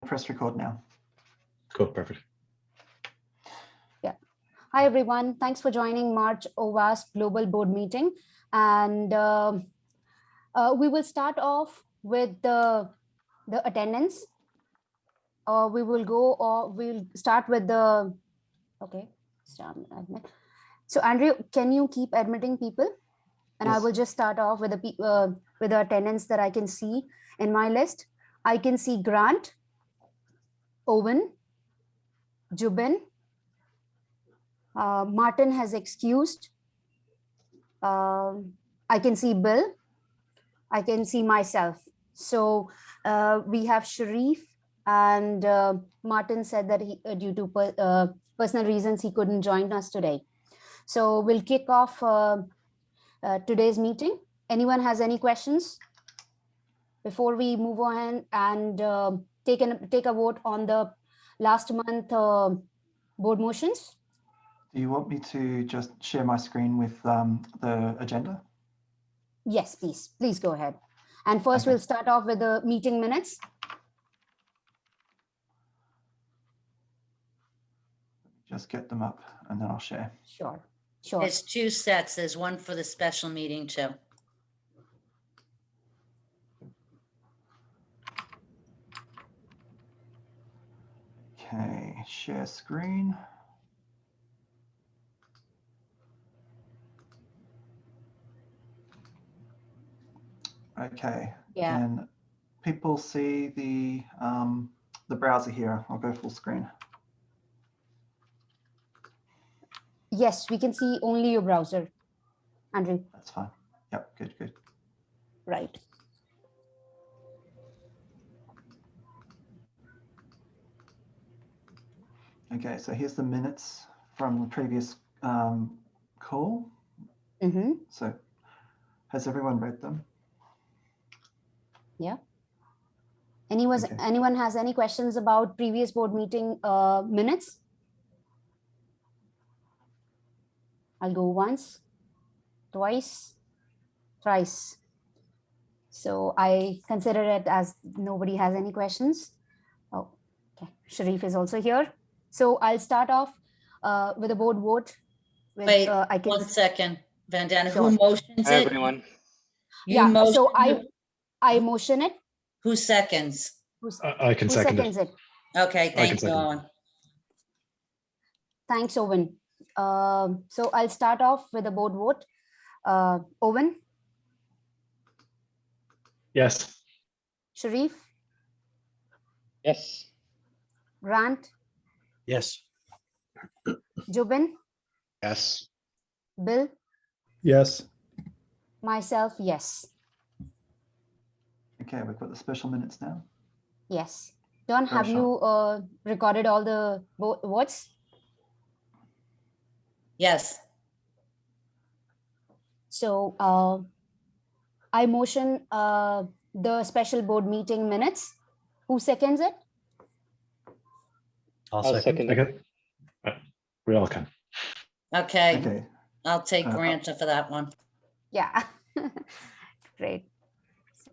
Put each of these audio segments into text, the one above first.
Press record now. Cool, perfect. Yeah. Hi, everyone. Thanks for joining March OWASP Global Board Meeting. And we will start off with the attendance. We'll start with the, okay. So Andrew, can you keep admitting people? And Yes. I will just start off with the attendance that I can see in my list. I can see Grant, Owen, Jubin, Martin has excused. I can see Bill. I can see myself. So we have Sharif, and Martin said that he, due to personal reasons, he couldn't join us today. So we'll kick off today's meeting. Anyone has any questions before we move on and take a vote on the last month board motions? Do you want me to just share my screen with the agenda? Yes, please. Please go ahead. And first, Okay. we'll start off with the meeting minutes. Just get them up and then I'll share. Sure, sure. There's two sets. There's one for the special meeting too. Okay, share screen. Okay. Yeah. Can people see the browser here? I'll go full screen. Yes, we can see only your browser, Andrew. That's fine. Yep, good, good. Right. Okay, so here's the minutes from the previous call. Mm-hmm. So has everyone read them? Yeah. Okay. Anyone has any questions about previous board meeting minutes? I'll go once, twice, thrice. So I consider it as nobody has any questions. Oh, okay. Sharif is also here. So I'll start off with a board vote. With, Wait, I can, 1 second, Vandana, Sure. who motions Hi, it? everyone. You yeah. motion So it? I motion it. Who seconds? I can Who second seconds it. it? Okay, can thank you, second. Owen. Thanks, Owen. So I'll start off with a board vote. Owen, Yes. Sharif, Yes. Grant, Yes. Jubin, Yes. Bill, Yes. myself, yes. Okay, we've got the special minutes now. Yes. Don, Very have you recorded all the votes? Yes, So I motion the special board meeting minutes. Who seconds it? I'll second it. Okay. We all can. okay, Okay, I'll take Uh, Granta for that one. Yeah. Great.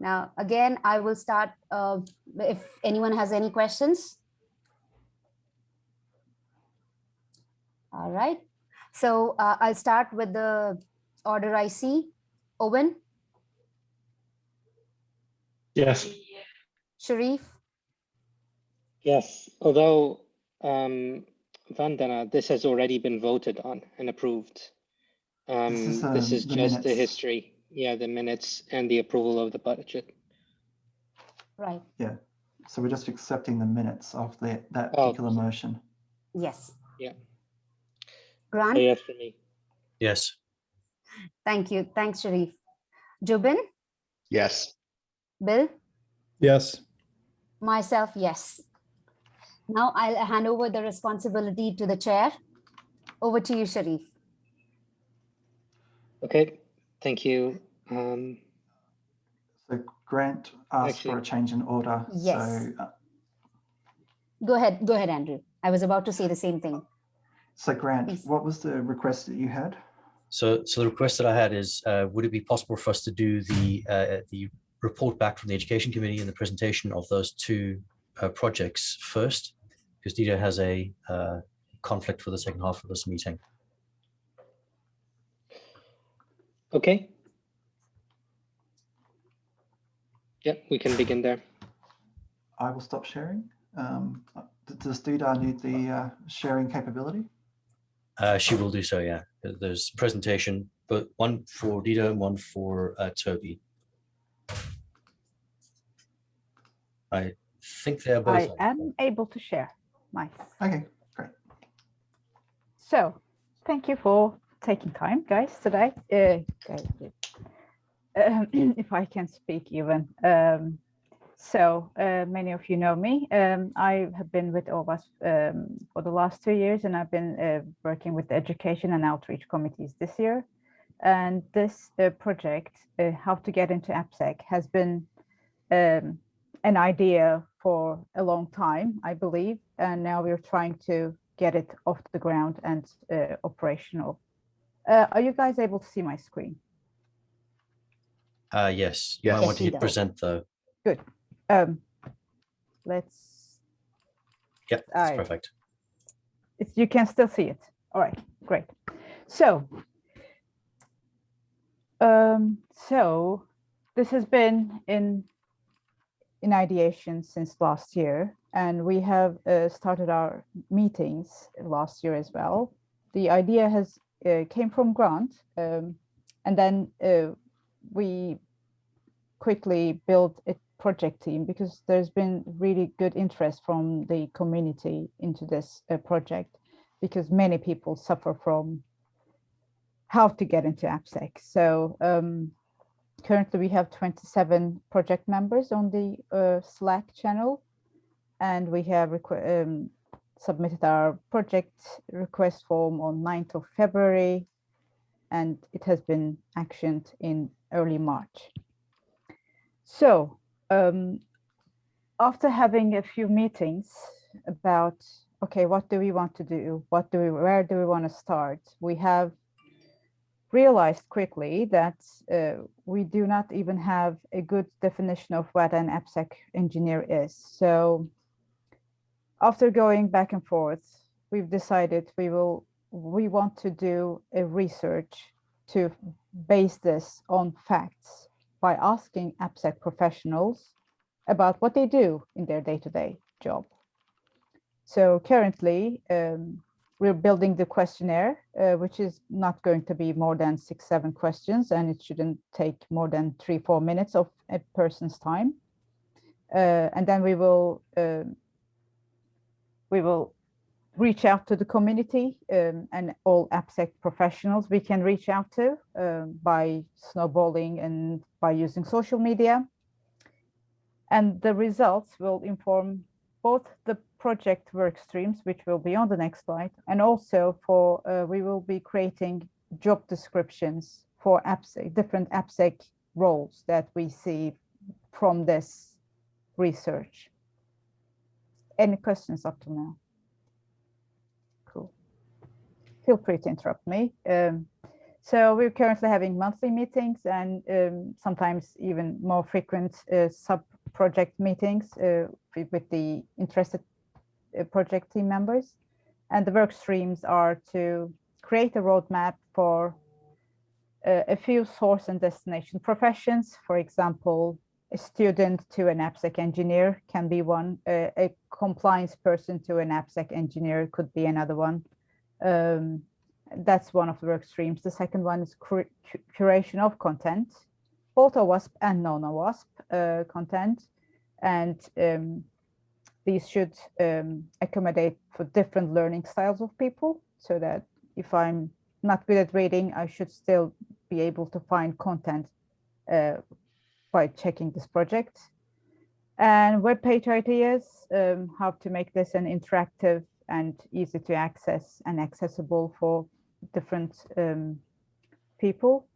Now, again, I will start if anyone has any questions. All right. So I'll start with the order I see. Owen, Yes. Sharif, Yes. Although, Vandana, this has already been voted on and approved. This is the just the minutes. history. Yeah, the minutes and the approval of the budget. right. Yeah. So we're just accepting the minutes of that Oh. particular motion. Yes. Yeah. Grant, So yes for me. Yes. thank you. Thanks, Sharif. Jubin, Yes. Bill, Yes. myself, yes. Now I'll hand over the responsibility to the chair. Over to you, Sharif. Okay. Thank you. So Grant asked for a Actually- change in order. Yes. So, Go ahead, Andrew. I was about to say the same thing. so Grant, Please. what was the request that you had? So the request that I had is, would it be possible for us to do the report back from the Education Committee and the presentation of those two projects first, because Dita has a conflict for the second half of this meeting. Okay. Yeah, we can begin there. I will stop sharing. Does Dita need the sharing capability? She will do so, yeah. There's presentation, but one for Dita and one for Toby. I think they're both. I am able to share. Nice. Okay, great. So thank you for taking time, guys, today. If I can speak even. So many of you know me. I have been with OWASP for the last 2 years, and I've been working with the education and outreach committees this year. And this project, How to Get into AppSec, has been an idea for a long time, I believe. And now we're trying to get it off the ground and operational. Are you guys able to see my screen? Yes, you might Yes, want to we hit do. present though. Good. Let's. Yep, that's perfect. You can still see it. All right, great. So, this has been in ideation since last year, and we have started our meetings last year as well. The idea has came from Grant, and then we quickly built a project team because there's been really good interest from the community into this project, because many people suffer from how to get into AppSec. So currently we have 27 project members on the Slack channel, and we have submitted our project request form on 9th of February, and it has been actioned in early March. So after having a few meetings about, okay, what do we want to do? Where do we want to start? We have realized quickly that we do not even have a good definition of what an AppSec engineer is. So after going back and forth, we've decided we want to do a research to base this on facts by asking AppSec professionals about what they do in their day-to-day job. So currently, we're building the questionnaire, which is not going to be more than 6-7 questions, and it shouldn't take more than 3-4 minutes of a person's time. And then we will reach out to the community and all AppSec professionals we can reach out to by snowballing and by using social media. And the results will inform both the project work streams, which will be on the next slide, and also for we will be creating job descriptions for AppSec, different AppSec roles that we see from this research. Any questions up to now? Cool. Feel free to interrupt me. So we're currently having monthly meetings and sometimes even more frequent sub-project meetings with the interested project team members. And the work streams are to create a roadmap for a few source and destination professions. For example, a student to an AppSec engineer can be one. A compliance person to an AppSec engineer could be another one. That's one of the work streams. The second one is curation of content, both OWASP and non-OWASP content. And these should accommodate for different learning styles of people, so that if I'm not good at reading, I should still be able to find content by checking this project. And web page ideas, how to make this an interactive and easy to access and accessible for different people.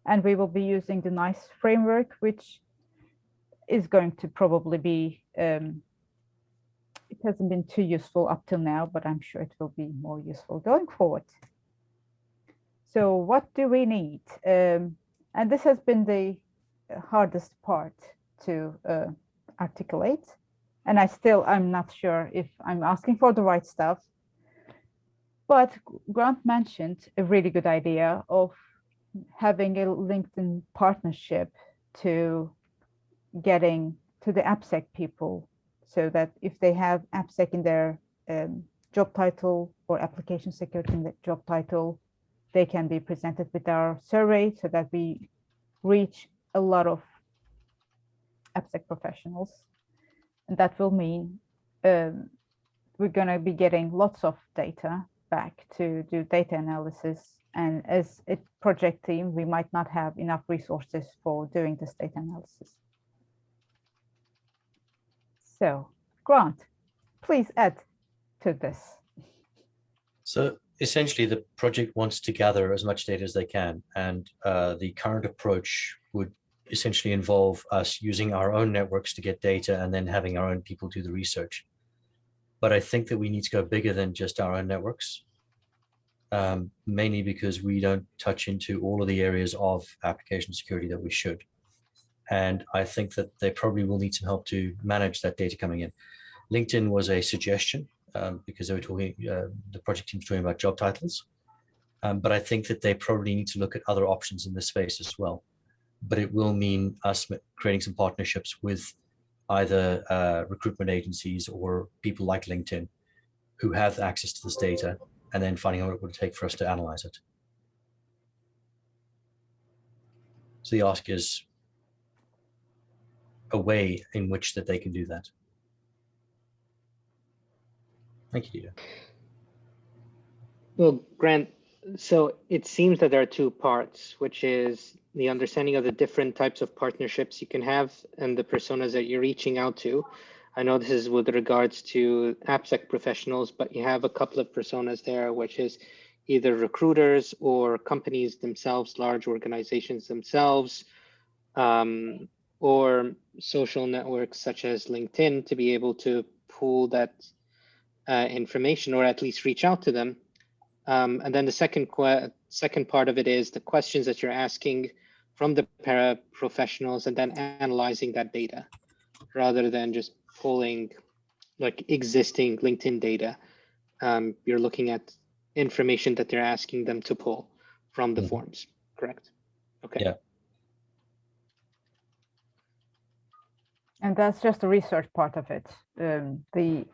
And we will be using the NICE framework, which is going to probably be, it hasn't been too useful up till now, but I'm sure it will be more useful going forward. So what do we need? And this has been the hardest part to articulate. And I'm not sure if I'm asking for the right stuff. But Grant mentioned a really good idea of having a LinkedIn partnership to getting to the AppSec people, so that if they have AppSec in their job title or application security in the job title, they can be presented with our survey so that we reach a lot of AppSec professionals. And that will mean we're going to be getting lots of data back to do data analysis. And as a project team, we might not have enough resources for doing this data analysis. So, Grant, please add to this. So essentially, the project wants to gather as much data as they can, and the current approach would essentially involve us using our own networks to get data and then having our own people do the research. But I think that we need to go bigger than just our own networks, mainly because we don't touch into all of the areas of application security that we should. And I think that they probably will need some help to manage that data coming in. LinkedIn was a suggestion because they were talking, the project team was talking about job titles. But I think that they probably need to look at other options in this space as well. But it will mean us creating some partnerships with either recruitment agencies or people like LinkedIn who have access to this data, and then finding out what it would take for us to analyze it. So the ask is a way in which that they can do that. Thank you, Dieter. Well, Grant, so it seems that there are two parts, which is the understanding of the different types of partnerships you can have and the personas that you're reaching out to. I know this is with regards to AppSec professionals, but you have a couple of personas there, which is either recruiters or companies themselves, large organizations themselves, or social networks such as LinkedIn to be able to pull that information or at least reach out to them. And then the second part of it is the questions that you're asking from the paraprofessionals and then analyzing that data rather than just pulling like existing LinkedIn data. You're looking at information that they're asking them to pull from the forms, correct? Okay. Yeah. And that's just the research part of it. The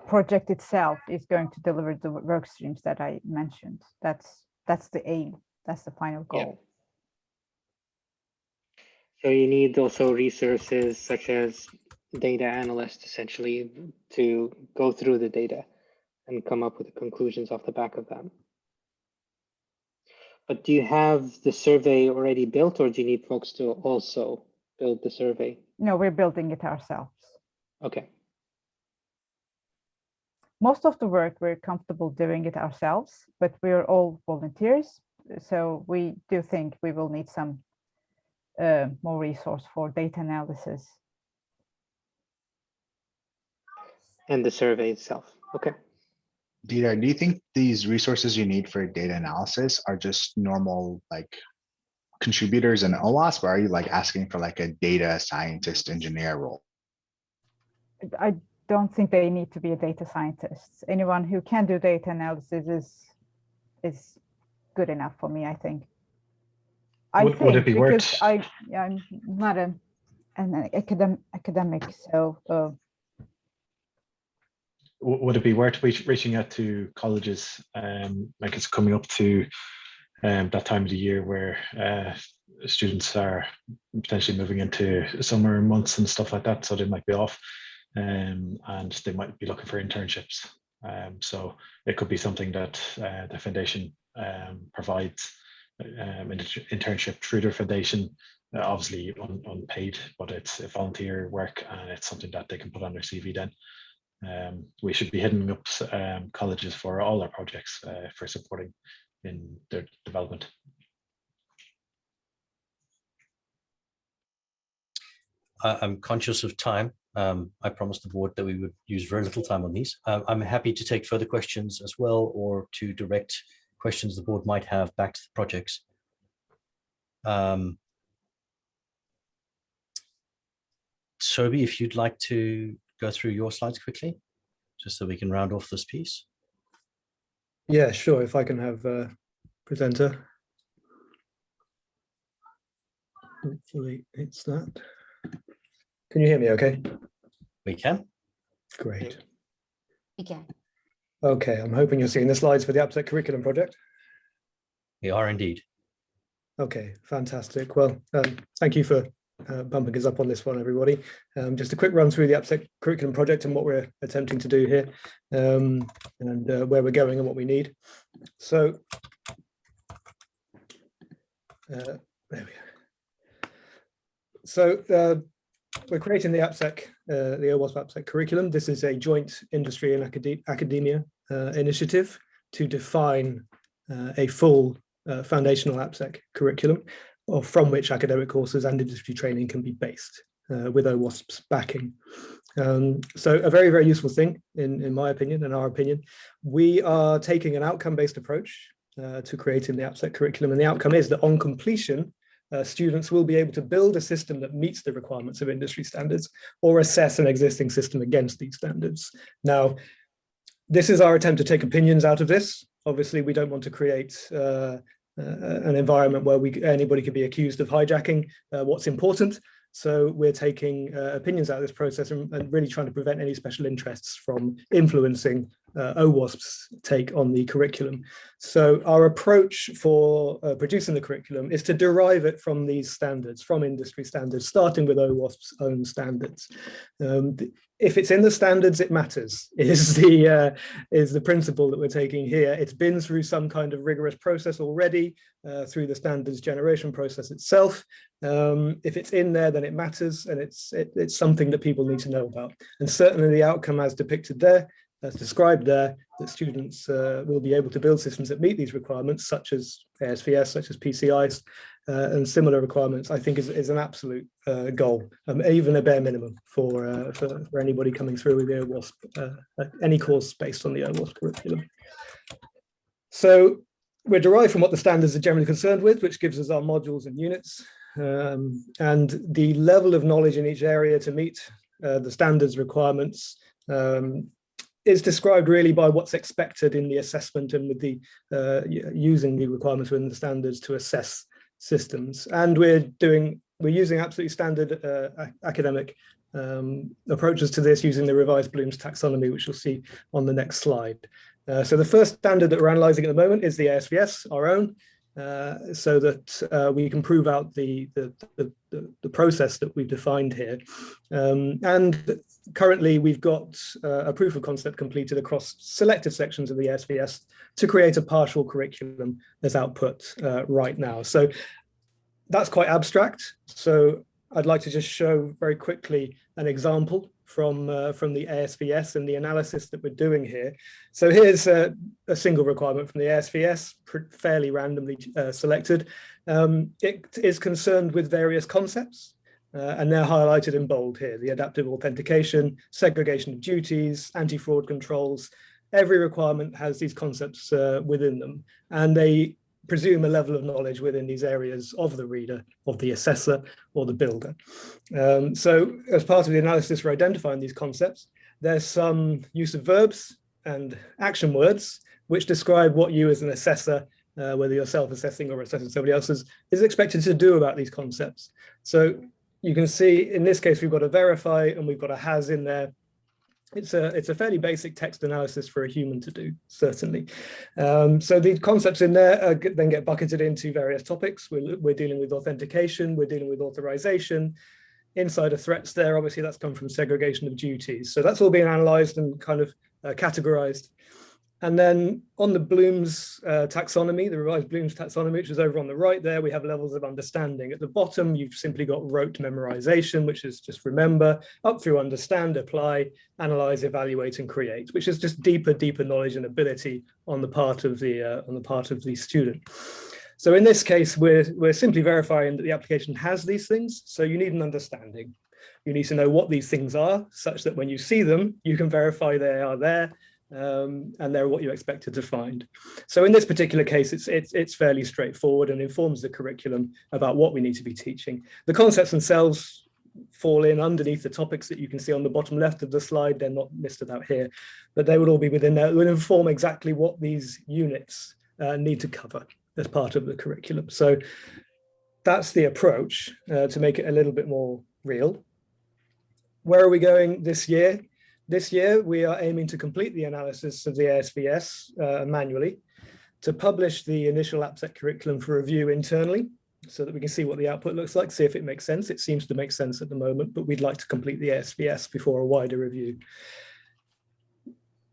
project itself is going to deliver the work streams that I mentioned. That's the aim. That's the final goal. Yeah. So you need also resources such as data analysts essentially to go through the data and come up with the conclusions off the back of that. But do you have the survey already built, or do you need folks to also build the survey? No, we're building it ourselves. Okay. Most of the work we're comfortable doing it ourselves, but we're all volunteers. So we do think we will need some more resource for data analysis. And the survey itself. Okay. Dieter, do you think these resources you need for data analysis are just normal like contributors in OWASP, or are you like asking for like a data scientist engineer role? I don't think they need to be a data scientist. Anyone who can do data analysis is good enough for me, I think. Would it be worth? I'm not an academic, so. Would it be worth reaching out to colleges? Like it's coming up to that time of the year where students are potentially moving into summer months and stuff like that, so they might be off, and they might be looking for internships. So it could be something that the foundation provides an internship through their foundation, obviously unpaid, but it's a volunteer work and it's something that they can put on their CV then. We should be hitting up colleges for all our projects for supporting in their development. I'm conscious of time. I promised the board that we would use very little time on these. I'm happy to take further questions as well, or to direct questions the board might have back to the projects. Sobi, if you'd like to go through your slides quickly, just so we can round off this piece? Yeah, sure. If I can have a presenter. Hopefully it's that. Can you hear me okay? We can. Great. We can. Okay, I'm hoping you're seeing the slides for the AppSec curriculum project. We are indeed. Okay, fantastic. Well, thank you for bumping us up on this one, everybody. Just a quick run through the AppSec curriculum project and what we're attempting to do here, and where we're going and what we need. So, there we go. So we're creating the AppSec, the OWASP AppSec curriculum. This is a joint industry and academia initiative to define a full foundational AppSec curriculum, or from which academic courses and industry training can be based with OWASP's backing. So a very, very useful thing, in my opinion, in our opinion. We are taking an outcome-based approach to creating the AppSec curriculum, and the outcome is that on completion, students will be able to build a system that meets the requirements of industry standards or assess an existing system against these standards. Now, this is our attempt to take opinions out of this. Obviously, we don't want to create an environment where anybody could be accused of hijacking what's important. So we're taking opinions out of this process and really trying to prevent any special interests from influencing OWASP's take on the curriculum. So our approach for producing the curriculum is to derive it from these standards, from industry standards, starting with OWASP's own standards. If it's in the standards, it matters, is the principle that we're taking here. It's been through some kind of rigorous process already, through the standards generation process itself. If it's in there, then it matters, and it's something that people need to know about. And certainly the outcome as depicted there, as described there, that students will be able to build systems that meet these requirements, such as ASVS, such as PCIs, and similar requirements, I think is an absolute goal, even a bare minimum for anybody coming through with the OWASP, any course based on the OWASP curriculum. So we're derived from what the standards are generally concerned with, which gives us our modules and units, and the level of knowledge in each area to meet the standards requirements is described really by what's expected in the assessment and with the using the requirements within the standards to assess systems. And we're using absolutely standard academic approaches to this using the revised Bloom's taxonomy, which you'll see on the next slide. So the first standard that we're analyzing at the moment is the ASVS, our own, so that we can prove out the process that we've defined here. And currently we've got a proof of concept completed across selected sections of the ASVS to create a partial curriculum as output right now. So that's quite abstract. So I'd like to just show very quickly an example from the ASVS and the analysis that we're doing here. So here's a single requirement from the ASVS, fairly randomly selected. It is concerned with various concepts, and they're highlighted in bold here: the adaptive authentication, segregation of duties, anti-fraud controls. Every requirement has these concepts within them, and they presume a level of knowledge within these areas of the reader, of the assessor, or the builder. So as part of the analysis for identifying these concepts, there's some use of verbs and action words which describe what you as an assessor, whether you're self-assessing or assessing somebody else's, is expected to do about these concepts. So you can see in this case, we've got a verify and we've got a has in there. It's a fairly basic text analysis for a human to do, certainly. So the concepts in there then get bucketed into various topics. We're dealing with authentication, we're dealing with authorization, insider threats there, obviously that's come from segregation of duties. So that's all being analyzed and kind of categorized. And then on the Bloom's taxonomy, the revised Bloom's taxonomy, which is over on the right there, we have levels of understanding. At the bottom, you've simply got rote memorization, which is just remember, up through understand, apply, analyze, evaluate, and create, which is just deeper knowledge and ability on the part of the student. So in this case, we're simply verifying that the application has these things. So you need an understanding. You need to know what these things are, such that when you see them, you can verify they are there. And they're what you expected to find. So in this particular case, it's fairly straightforward and informs the curriculum about what we need to be teaching. The concepts themselves fall in underneath the topics that you can see on the bottom left of the slide. They're not listed out here, but they would all be within there. It would inform exactly what these units need to cover as part of the curriculum. So that's the approach to make it a little bit more real. Where are we going this year? This year, we are aiming to complete the analysis of the ASVS manually, to publish the initial AppSec curriculum for review internally, so that we can see what the output looks like, see if it makes sense. It seems to make sense at the moment, but we'd like to complete the ASVS before a wider review.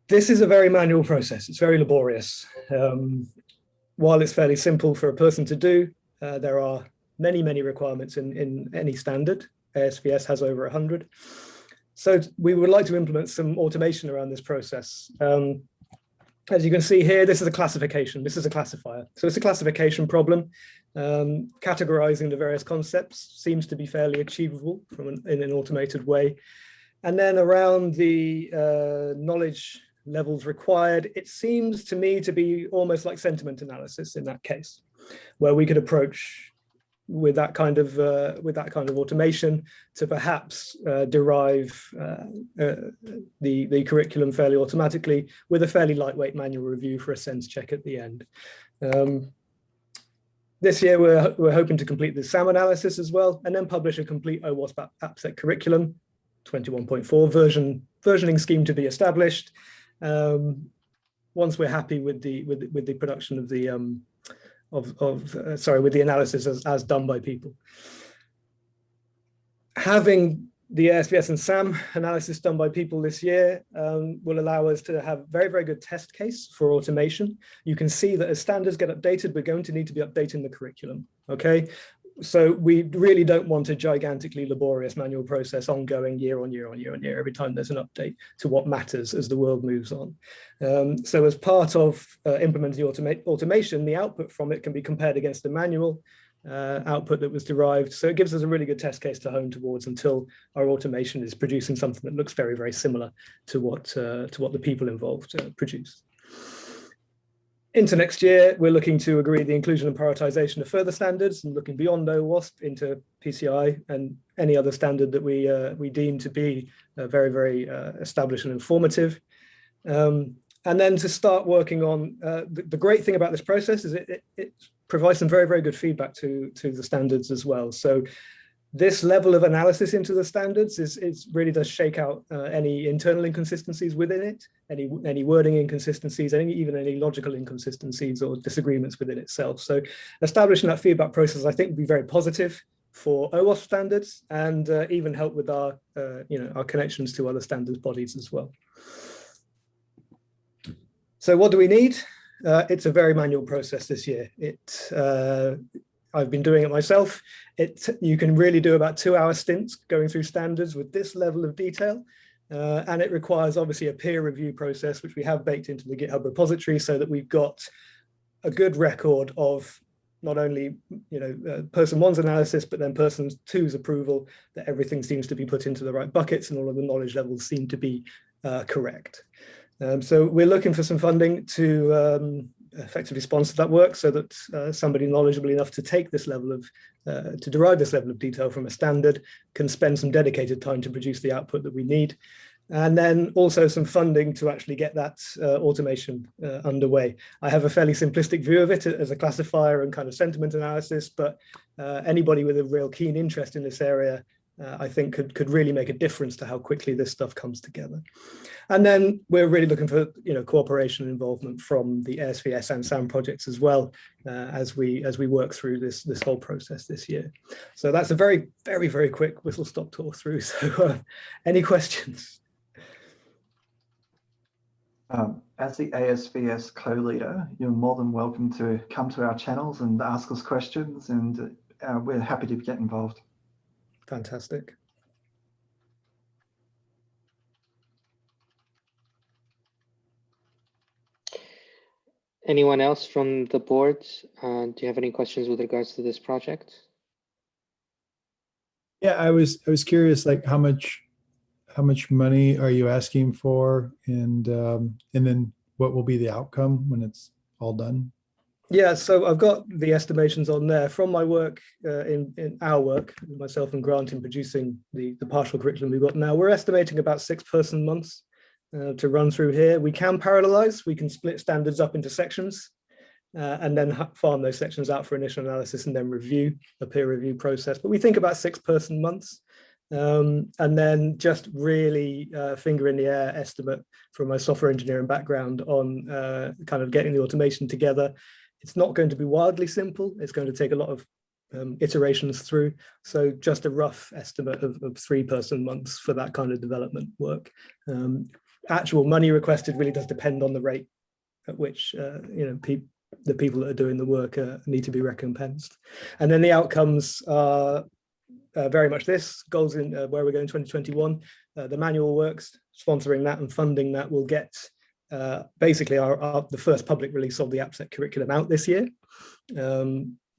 This is a very manual process. It's very laborious. While it's fairly simple for a person to do, there are many, many requirements in any standard. ASVS has over 100. So we would like to implement some automation around this process. As you can see here, this is a classification. This is a classifier. So it's a classification problem. Categorizing the various concepts seems to be fairly achievable in an automated way. And then around the knowledge levels required, it seems to me to be almost like sentiment analysis in that case, where we could approach with that kind of automation to perhaps derive the curriculum fairly automatically with a fairly lightweight manual review for a sense check at the end. This year, we're hoping to complete the SAM analysis as well, and then publish a complete OWASP AppSec curriculum, 21.4 versioning scheme to be established. Once we're happy with the production of the with the analysis as done by people. Having the ASVS and SAM analysis done by people this year will allow us to have very, very good test case for automation. You can see that as standards get updated, we're going to need to be updating the curriculum, okay? So we really don't want a gigantically laborious manual process ongoing year on year on year on year every time there's an update to what matters as the world moves on. So as part of implementing automation, the output from it can be compared against the manual output that was derived. So it gives us a really good test case to hone towards until our automation is producing something that looks very, very similar to what the people involved produce. Into next year, we're looking to agree the inclusion and prioritization of further standards and looking beyond OWASP into PCI and any other standard that we deem to be very, very established and informative. And then to start working on, the great thing about this process is it provides some very, very good feedback to the standards as well. So this level of analysis into the standards really does shake out any internal inconsistencies within it, any wording inconsistencies, even any logical inconsistencies or disagreements within itself. So establishing that feedback process, I think, would be very positive for OWASP standards and even help with our connections to other standards bodies as well. So what do we need? It's a very manual process this year. I've been doing it myself. You can really do about 2-hour stints going through standards with this level of detail. And it requires obviously a peer review process, which we have baked into the GitHub repository so that we've got a good record of not only person one's analysis, but then person two's approval, that everything seems to be put into the right buckets and all of the knowledge levels seem to be correct. So we're looking for some funding to effectively sponsor that work so that somebody knowledgeable enough to take this level of, to derive this level of detail from a standard can spend some dedicated time to produce the output that we need. And then also some funding to actually get that automation underway. I have a fairly simplistic view of it as a classifier and kind of sentiment analysis, but anybody with a real keen interest in this area I think could really make a difference to how quickly this stuff comes together. And then we're really looking for cooperation and involvement from the ASVS and SAM projects as well as we work through this whole process this year. So that's a very, very, very quick whistle-stop tour through. So any questions? As the ASVS co-leader, you're more than welcome to come to our channels and ask us questions, and we're happy to get involved. Fantastic. Anyone else from the board? Do you have any questions with regards to this project? Yeah, I was curious, like how much money are you asking for, and then what will be the outcome when it's all done? Yeah, so I've got the estimations on there from my work in our work, myself and Grant, in producing the partial curriculum we've got now. We're estimating about 6 person months to run through here. We can parallelize, we can split standards up into sections and then farm those sections out for initial analysis and then review, a peer review process. But we think about 6 person months. And then just really finger in the air estimate from my software engineering background on kind of getting the automation together. It's not going to be wildly simple. It's going to take a lot of iterations through. So just a rough estimate of 3 person months for that kind of development work. Actual money requested really does depend on the rate at which the people that are doing the work need to be recompensed. And then the outcomes are very much this, goals in where we're going in 2021. The manual works, sponsoring that and funding that will get basically the first public release of the AppSec curriculum out this year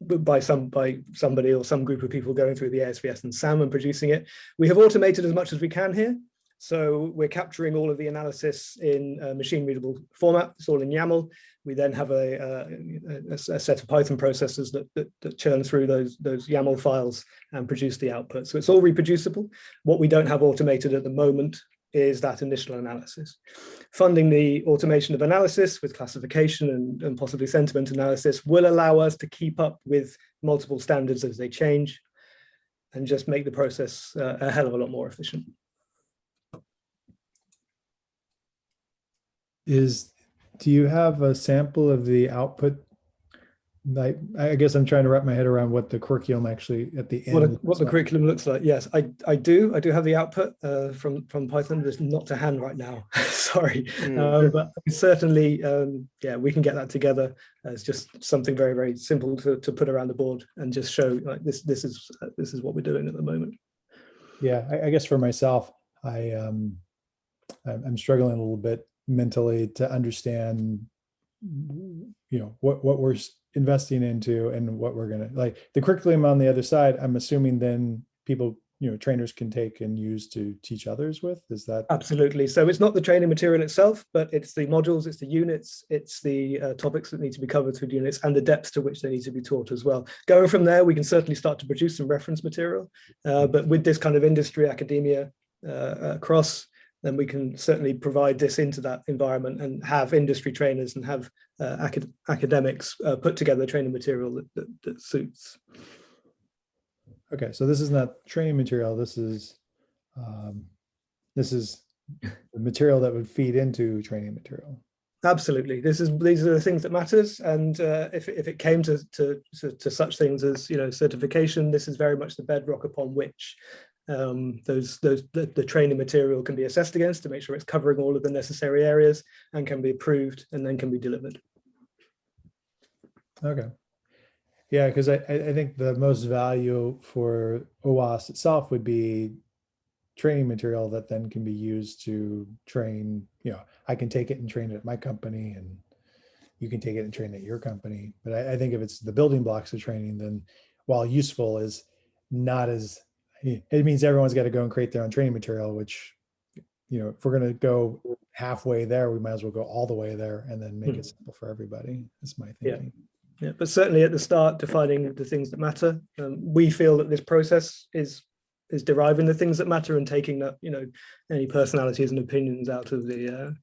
by somebody or some group of people going through the ASVS and SAM and producing it. We have automated as much as we can here. So we're capturing all of the analysis in machine readable format. It's all in YAML. We then have a set of Python processes that churn through those YAML files and produce the output. So it's all reproducible. What we don't have automated at the moment is that initial analysis. Funding the automation of analysis with classification and possibly sentiment analysis will allow us to keep up with multiple standards as they change and just make the process a hell of a lot more efficient. Do you have a sample of the output? I guess I'm trying to wrap my head around what the curriculum actually at the end. What the curriculum looks like. Yes, I do have the output from Python. It's not to hand right now. Sorry, but certainly, yeah, we can get that together. It's just something very, very simple to put around the board and just show like this is what we're doing at the moment. Yeah, I guess for myself, I'm struggling a little bit mentally to understand, what we're investing into and what we're gonna like. The curriculum on the other side, I'm assuming then people, trainers can take and use to teach others with. Is that? Absolutely. So it's not the training material itself, but it's the modules, it's the units, it's the topics that need to be covered through the units and the depths to which they need to be taught as well. Going from there, we can certainly start to produce some reference material, but with this kind of industry academia cross, then we can certainly provide this into that environment and have industry trainers and have academics put together training material that suits. Okay, so this is not training material. This is the material that would feed into training material. Absolutely, these are the things that matters. And if it came to such things as certification, this is very much the bedrock upon which the training material can be assessed against to make sure it's covering all of the necessary areas and can be approved and then can be delivered. Okay. Yeah, because I think the most value for OWASP itself would be training material that then can be used to train, I can take it and train it at my company and you can take it and train it at your company. But I think if it's the building blocks of training, then while useful is not as, it means everyone's got to go and create their own training material, which, if we're going to go halfway there, we might as well go all the way there and then make it simple for everybody. That's my thinking. Yeah, but certainly at the start, defining the things that matter. We feel that this process is deriving the things that matter and taking that, any personalities and opinions out of the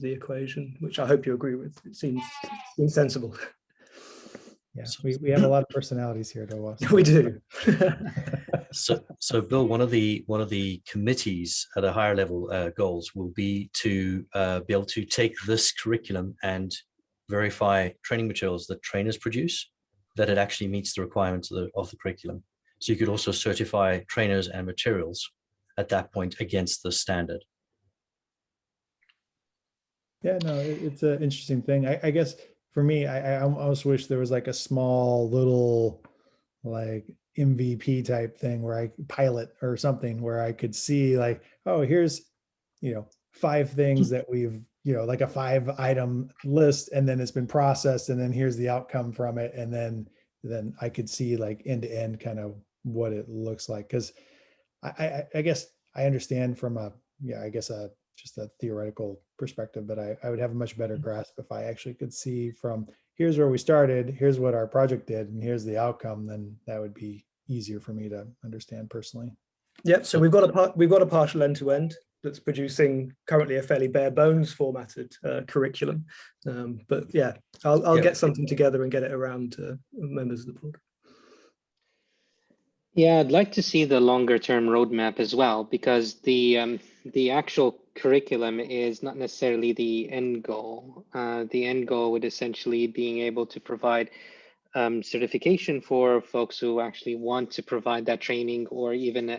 equation, which I hope you agree with. It seems sensible. Yeah, we have a lot of personalities here at OWASP. We do. So Bill, one of the committees at a higher level goals will be to be able to take this curriculum and verify training materials that trainers produce, that it actually meets the requirements of the curriculum. So you could also certify trainers and materials at that point against the standard. Yeah, no, it's an interesting thing. I guess for me, I almost wish there was like a small little like MVP type thing where I pilot or something where I could see like, oh, here's, 5 things that we've, like a 5-item list, and then it's been processed, and then here's the outcome from it. And then I could see like end to end kind of what it looks like. Cause I guess I understand from a just a theoretical perspective, but I would have a much better grasp if I actually could see from here's where we started, here's what our project did, and here's the outcome. Then that would be easier for me to understand personally. Yep. So we've got a partial end-to-end that's producing currently a fairly bare bones formatted curriculum. But yeah, I'll get something together and get it around to members of the board. Yeah, I'd like to see the longer term roadmap as well, because the actual curriculum is not necessarily the end goal. The end goal would essentially being able to provide certification for folks who actually want to provide that training, or even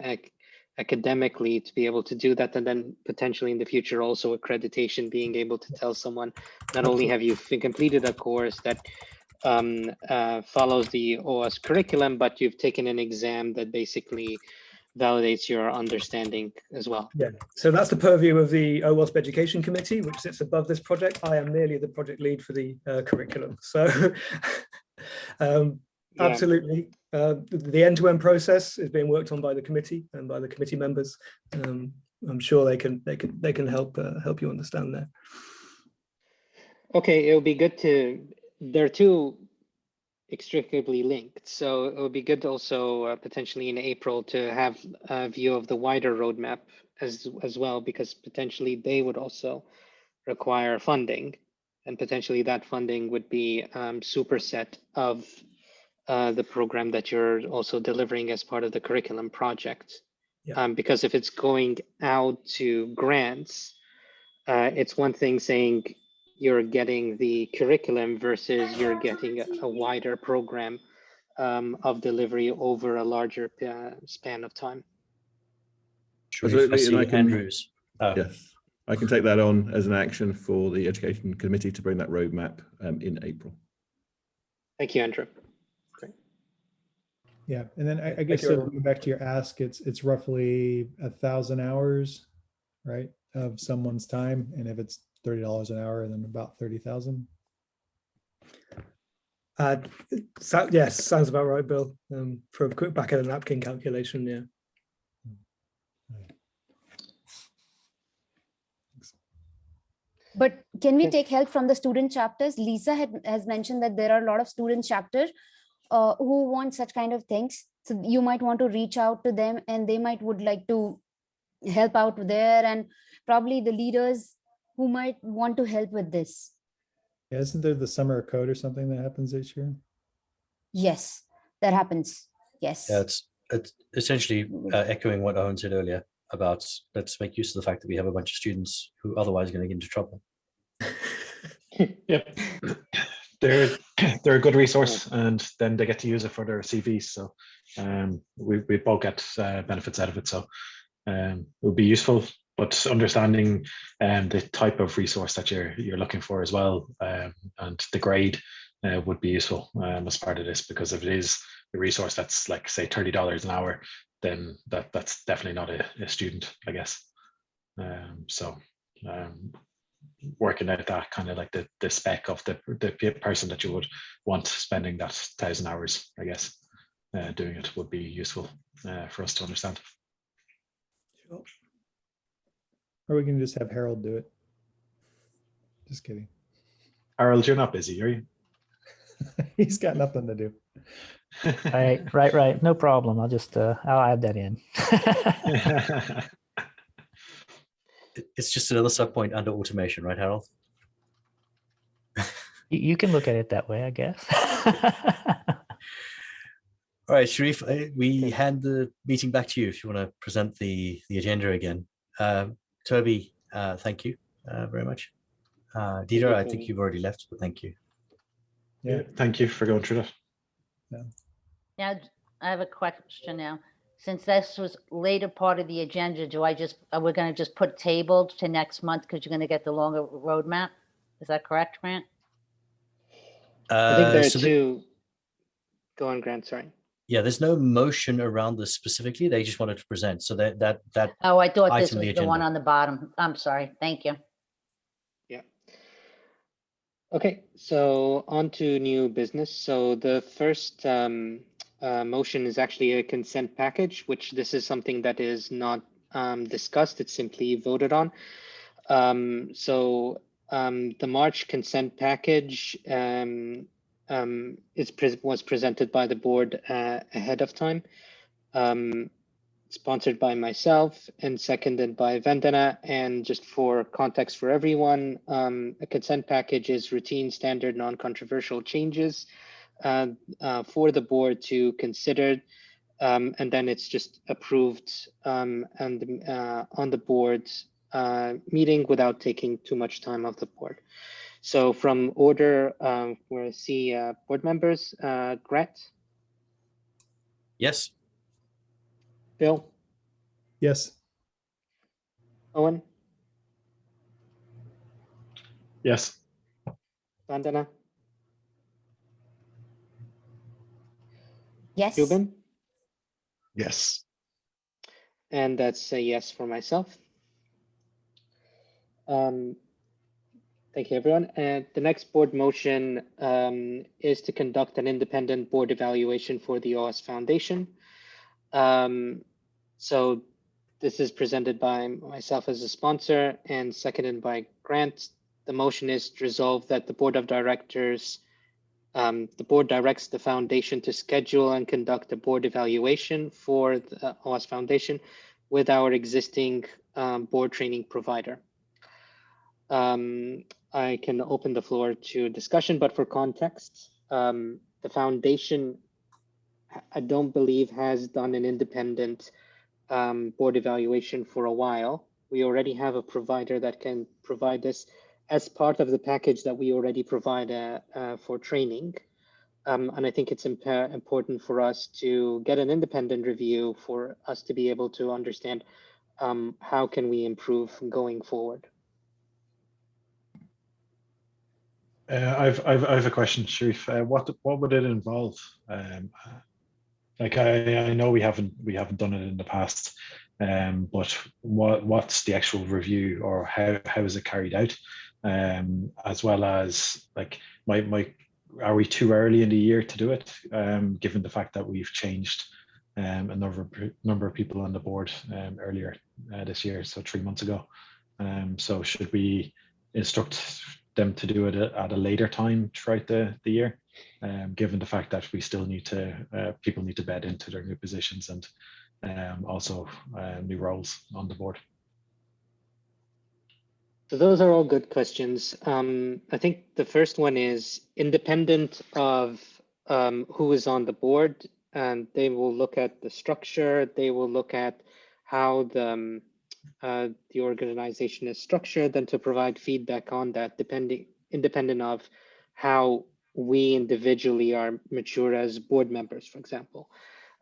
academically to be able to do that, and then potentially in the future also accreditation, being able to tell someone not only have you completed a course that follows the OWASP curriculum, but you've taken an exam that basically validates your understanding as well. Yeah, so that's the purview of the OWASP Education Committee, which sits above this project. I am merely the project lead for the curriculum. So absolutely, the end-to-end process is being worked on by the committee and by the committee members. I'm sure they can help you understand that. Okay, it would be good to. They're two inextricably linked, so it would be good to also potentially in April to have a view of the wider roadmap as well, because potentially they would also require funding, and potentially that funding would be superset of the program that you're also delivering as part of the curriculum project. Yeah. Because if it's going out to grants, it's one thing saying you're getting the curriculum versus you're getting a wider program of delivery over a larger span of time. Absolutely, and I can, Andrews. Yes, I can take that on as an action for the Education Committee to bring that roadmap in April. Thank you, Andrew. Great. Yeah, and then I guess so going back to your ask, it's roughly 1,000 hours, right, of someone's time, and if it's $30 an hour, then about 30,000. Yes, sounds about right, Bill. For a quick back of the napkin calculation, yeah. But can we take help from the student chapters? Lisa has mentioned that there are a lot of student chapters who want such kind of things. So you might want to reach out to them, and they would like to help out there, and probably the leaders who might want to help with this. Yeah, isn't there the summer code or something that happens each year? Yes, that happens. Yes. Yeah, it's essentially echoing what Owen said earlier about let's make use of the fact that we have a bunch of students who otherwise are going to get into trouble. Yep. They're a good resource, and then they get to use it for their CVs. So we both get benefits out of it. So it would be useful, but understanding the type of resource that you're looking for as well, and the grade would be useful as part of this, because if it is a resource that's like say $30 an hour, then that's definitely not a student, I guess. Working out that kind of like the spec of the person that you would want spending that 1,000 hours, I guess, doing it would be useful for us to understand. Sure. Or we can just have Harold do it. Just kidding. Harold, you're not busy, are you? He's got nothing to do. Right. No problem. I'll add that in. It's just another subpoint under automation, right, Harold? You can look at it that way, I guess. All right, Sharif, we hand the meeting back to you if you want to present the agenda again. Toby, thank you very much. Dieter, I think you've already left, but thank you. Yeah, thank you for going through that. Yeah. Now, I have a question now. Since this was later part of the agenda, we're going to just put tabled to next month because you're going to get the longer roadmap? Is that correct, Grant? I think there are two. Go on, Grant, sorry. Yeah, there's no motion around this specifically. They just wanted to present. So that Oh, I thought this was the one on the bottom. I'm sorry. Thank you. Yeah. Okay, so on to new business. So the first motion is actually a consent package, which this is something that is not discussed, it's simply voted on. The March consent package was presented by the board ahead of time, sponsored by myself and seconded by Vandana. And just for context for everyone, a consent package is routine, standard, non-controversial changes for the board to consider. And then it's just approved on the board's meeting without taking too much time of the board. So from order, we'll see board members, Grant, Yes. Bill, Yes. Owen, Yes. Vandana, Yes. Cuban, Yes. and that's a yes for myself. Thank you, everyone. And the next board motion is to conduct an independent board evaluation for the OWASP Foundation. So this is presented by myself as a sponsor and seconded by Grant. The motion is to resolve that the board of directors, the board directs the foundation to schedule and conduct a board evaluation for the OWASP Foundation with our existing board training provider. I can open the floor to discussion, but for context, the foundation, I don't believe, has done an independent board evaluation for a while. We already have a provider that can provide this as part of the package that we already provide for training. And I think it's important for us to get an independent review for us to be able to understand how can we improve going forward. I've a question, Sharif. What would it involve? Like I know we haven't done it in the past, but what's the actual review, or how is it carried out? As well as, like, are we too early in the year to do it, given the fact that we've changed a number of people on the board earlier this year, so 3 months ago. So should we instruct them to do it at a later time throughout the year, given the fact that we still need to, people need to bed into their new positions and also new roles on the board? So those are all good questions. I think the first one is independent of who is on the board, and they will look at the structure. They will look at how the organization is structured, and to provide feedback on that, independent of how we individually are mature as board members, for example.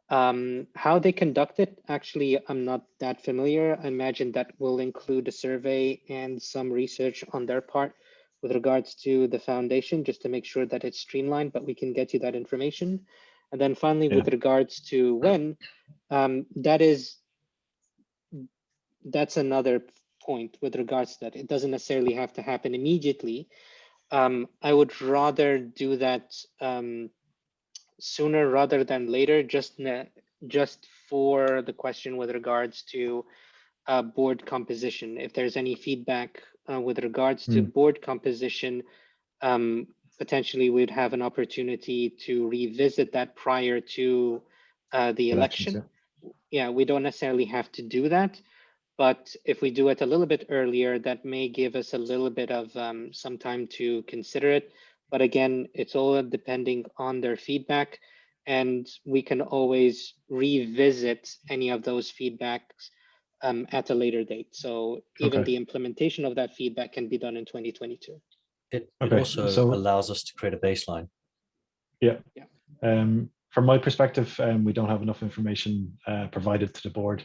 How they conduct it, actually, I'm not that familiar. I imagine that will include a survey and some research on their part with regards to the foundation, just to make sure that it's streamlined, but we can get you that information. And then finally, with regards to when, that's another point with regards to that. It doesn't necessarily have to happen immediately. I would rather do that sooner rather than later, just for the question with regards to board composition. If there's any feedback with regards to board composition, potentially we'd have an opportunity to revisit that prior to the election. Yeah, we don't necessarily have to do that, but if we do it a little bit earlier, that may give us a little bit of some time to consider it. But again, it's all depending on their feedback, and we can always revisit any of those feedbacks at a later date. So even the implementation of that feedback can be done in 2022. It also allows us to create a baseline. Yeah. From my perspective, we don't have enough information provided to the board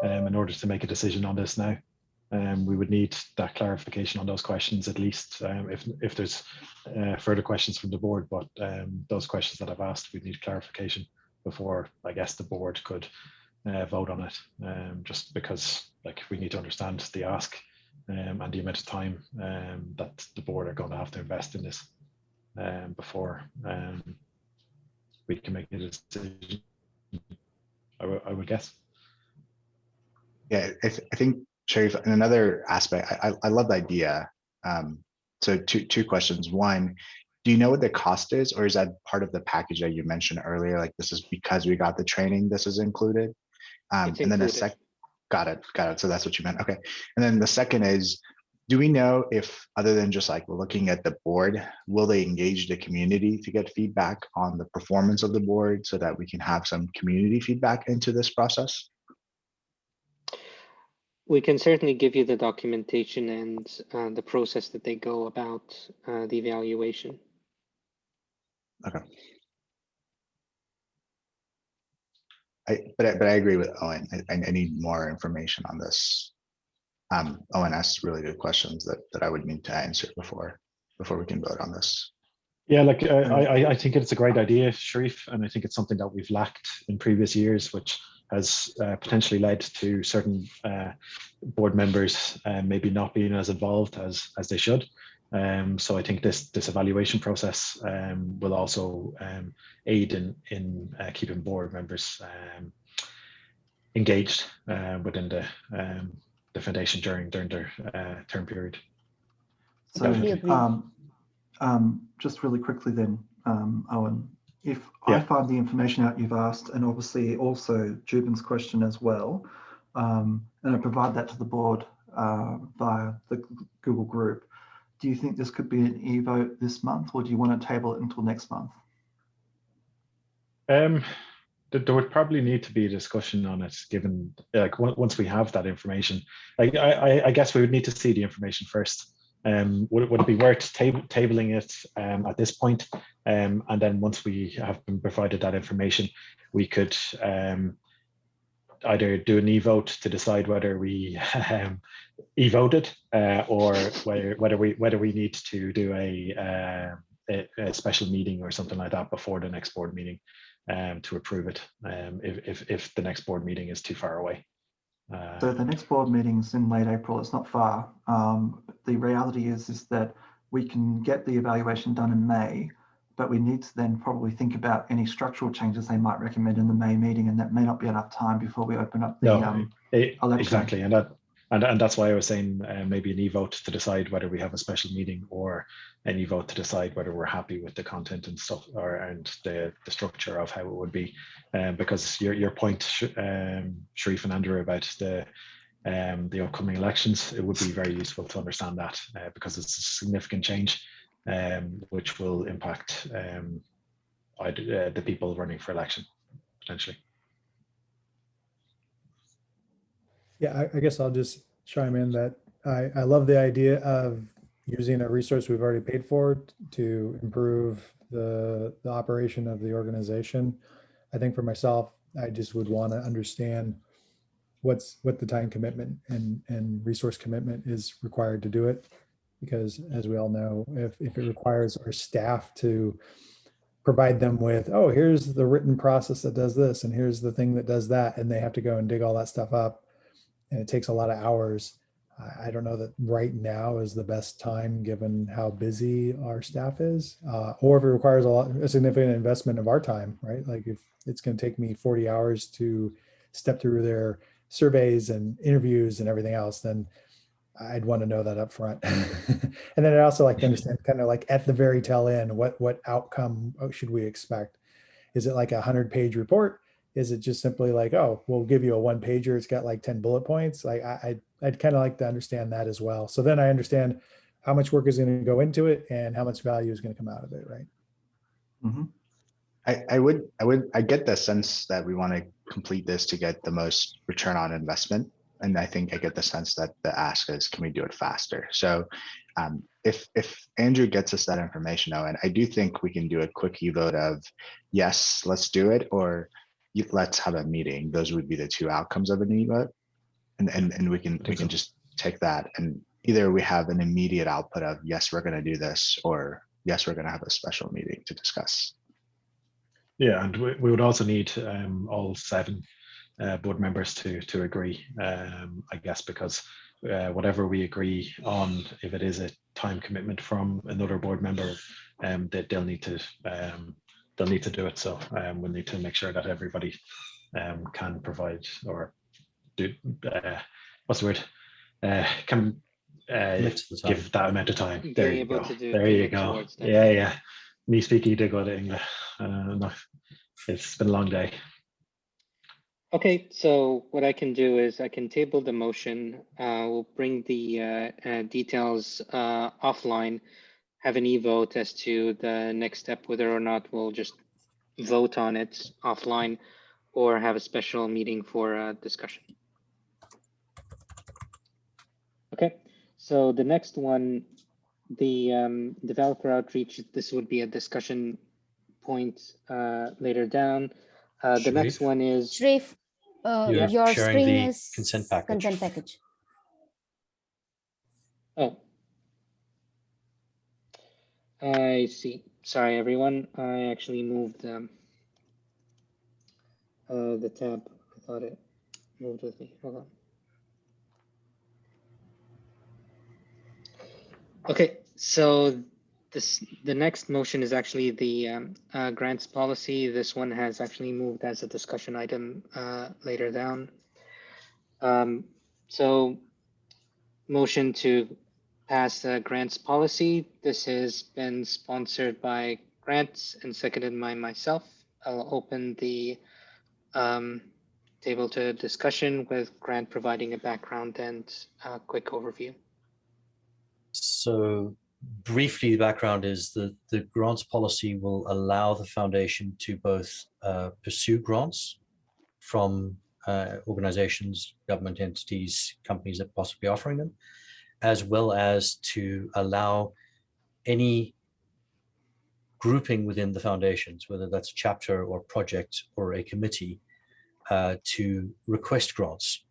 in order to make a decision on this now. We would need that clarification on those questions, at least if there's further questions from the board, but those questions that I've asked, we need clarification before, I guess, the board could vote on it, just because, like, we need to understand the ask and the amount of time that the board are going to have to invest in this before we can make a decision, I would guess. Yeah, I think Sharif, in another aspect, I love the idea. So two questions. One, do you know what the cost is, or is that part of the package that you mentioned earlier? Like this is because we got the training, this is included. It's And then a included. got it. So that's what you meant. Okay. And then the second is, do we know if, other than just like looking at the board, will they engage the community to get feedback on the performance of the board so that we can have some community feedback into this process? We can certainly give you the documentation and the process that they go about the evaluation. Okay. But I agree with Owen. I need more information on this. Owen asked really good questions that I would need to answer before we can vote on this. Yeah, like I think it's a great idea, Sharif, and I think it's something that we've lacked in previous years, which has potentially led to certain board members maybe not being as involved as they should. So I think this evaluation process will also aid in keeping board members engaged within the foundation during their term period. So just really quickly then, Owen, if I find the information out you've asked, and obviously also Jubin's question as well, and I provide that to the board via the Google group, do you think this could be an e-vote this month, or do you want to table it until next month? There would probably need to be a discussion on it, given like once we have that information. Like I guess we would need to see the information first. Would it be worth tabling it at this point? And then once we have been provided that information, we could either do an e-vote to decide whether we e-voted or whether we need to do a special meeting or something like that before the next board meeting to approve it if the next board meeting is too far away. So the next board meeting's in late April. It's not far. The reality is that we can get the evaluation done in May, but we need to then probably think about any structural changes they might recommend in the May meeting, and that may not be enough time before we open up the election. Exactly, and that's why I was saying maybe an e-vote to decide whether we have a special meeting, or an e-vote to decide whether we're happy with the content and stuff, and the structure of how it would be. Because your point, Sharif and Andrew, about the upcoming elections, it would be very useful to understand that because it's a significant change, which will impact the people running for election potentially. Yeah, I guess I'll just chime in that I love the idea of using a resource we've already paid for to improve the operation of the organization. I think for myself, I just would want to understand what the time commitment and resource commitment is required to do it. Because as we all know, if it requires our staff to provide them with, oh, here's the written process that does this, and here's the thing that does that, and they have to go and dig all that stuff up, and it takes a lot of hours. I don't know that right now is the best time given how busy our staff is, or if it requires a significant investment of our time, right? Like if it's going to take me 40 hours to step through their surveys and interviews and everything else, then I'd want to know that up front. And then I'd also like to understand kind of like at the very tail end, what outcome should we expect? Is it like a 100-page report? Is it just simply like, oh, we'll give you a one-pager, it's got like 10 bullet points? Like I'd kind of like to understand that as well. So then I understand how much work is going to go into it and how much value is going to come out of it, right? Mm-hmm. I get the sense that we want to complete this to get the most return on investment. And I think I get the sense that the ask is, can we do it faster? So if Andrew gets us that information now, and I do think we can do a quick e-vote of, yes, let's do it, or let's have a meeting. Those would be the two outcomes of an e-vote. And we can just take that, and either we have an immediate output of, yes, we're going to do this, or yes, we're going to have a special meeting to discuss. Yeah, and we would also need all 7 board members to agree, I guess, because whatever we agree on, if it is a time commitment from another board member, they'll need to do it. So we'll need to make sure that everybody can provide or do what's the word? can Commit to the time. give that amount of time. Be There you able go. to do There you commit go. towards that. Yeah, yeah. Me speaking to God English. It's been a long day. Okay, so what I can do is I can table the motion. We'll bring the details offline, have an e-vote as to the next step, whether or not we'll just vote on it offline or have a special meeting for discussion. Okay, so the next one, the developer outreach, this would be a discussion point later down. The next one is Shrif, You're your sharing screen the is consent package. consent package. Oh, I see. Sorry, everyone. I actually moved the tab. I thought it moved with me. Hold on. Okay, so the next motion is actually the grants policy. This one has actually moved as a discussion item later down. So motion to pass the grants policy. This has been sponsored by Grants and seconded by myself. I'll open the table to discussion with Grant providing a background and a quick overview. So briefly, the background is that the grants policy will allow the foundation to both pursue grants from organizations, government entities, companies that possibly offering them, as well as to allow any grouping within the foundations, whether that's a chapter or project or a committee, to request grants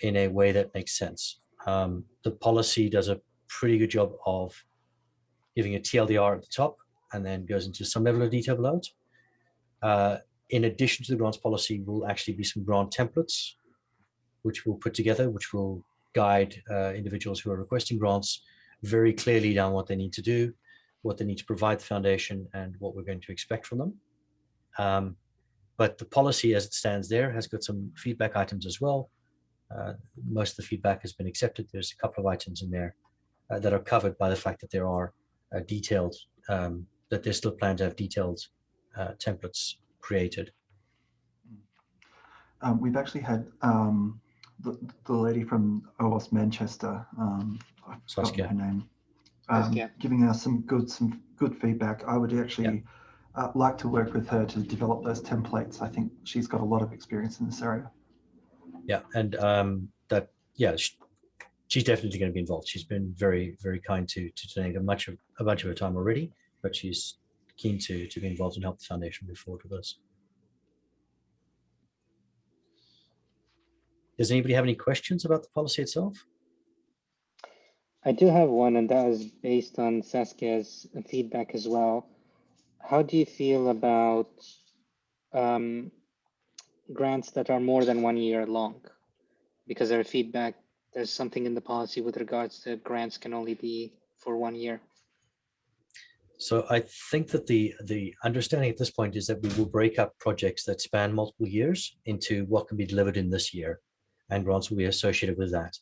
in a way that makes sense. The policy does a pretty good job of giving a TLDR at the top and then goes into some level of detail below it. In addition to the grants policy will actually be some grant templates, which we'll put together, which will guide individuals who are requesting grants very clearly down what they need to do, what they need to provide the foundation, and what we're going to expect from them. But the policy as it stands there has got some feedback items as well. Most of the feedback has been accepted. There's a couple of items in there that are covered by the fact that there are detailed, that there's still planned to have detailed templates created. We've actually had the lady from OWASP Manchester, I've forgotten her name, giving us some good feedback. I would actually like to work with her to develop those templates. I think she's got a lot of experience in this area. Yeah, and she's definitely going to be involved. She's been very, very kind to donate a bunch of her time already, but she's keen to be involved and help the foundation move forward with us. Does anybody have any questions about the policy itself? I do have one, and that is based on Saskia's feedback as well. How do you feel about grants that are more than 1 year long? Because their feedback, there's something in the policy with regards to grants can only be for 1 year. So I think that the understanding at this point is that we will break up projects that span multiple years into what can be delivered in this year, and grants will be associated with that,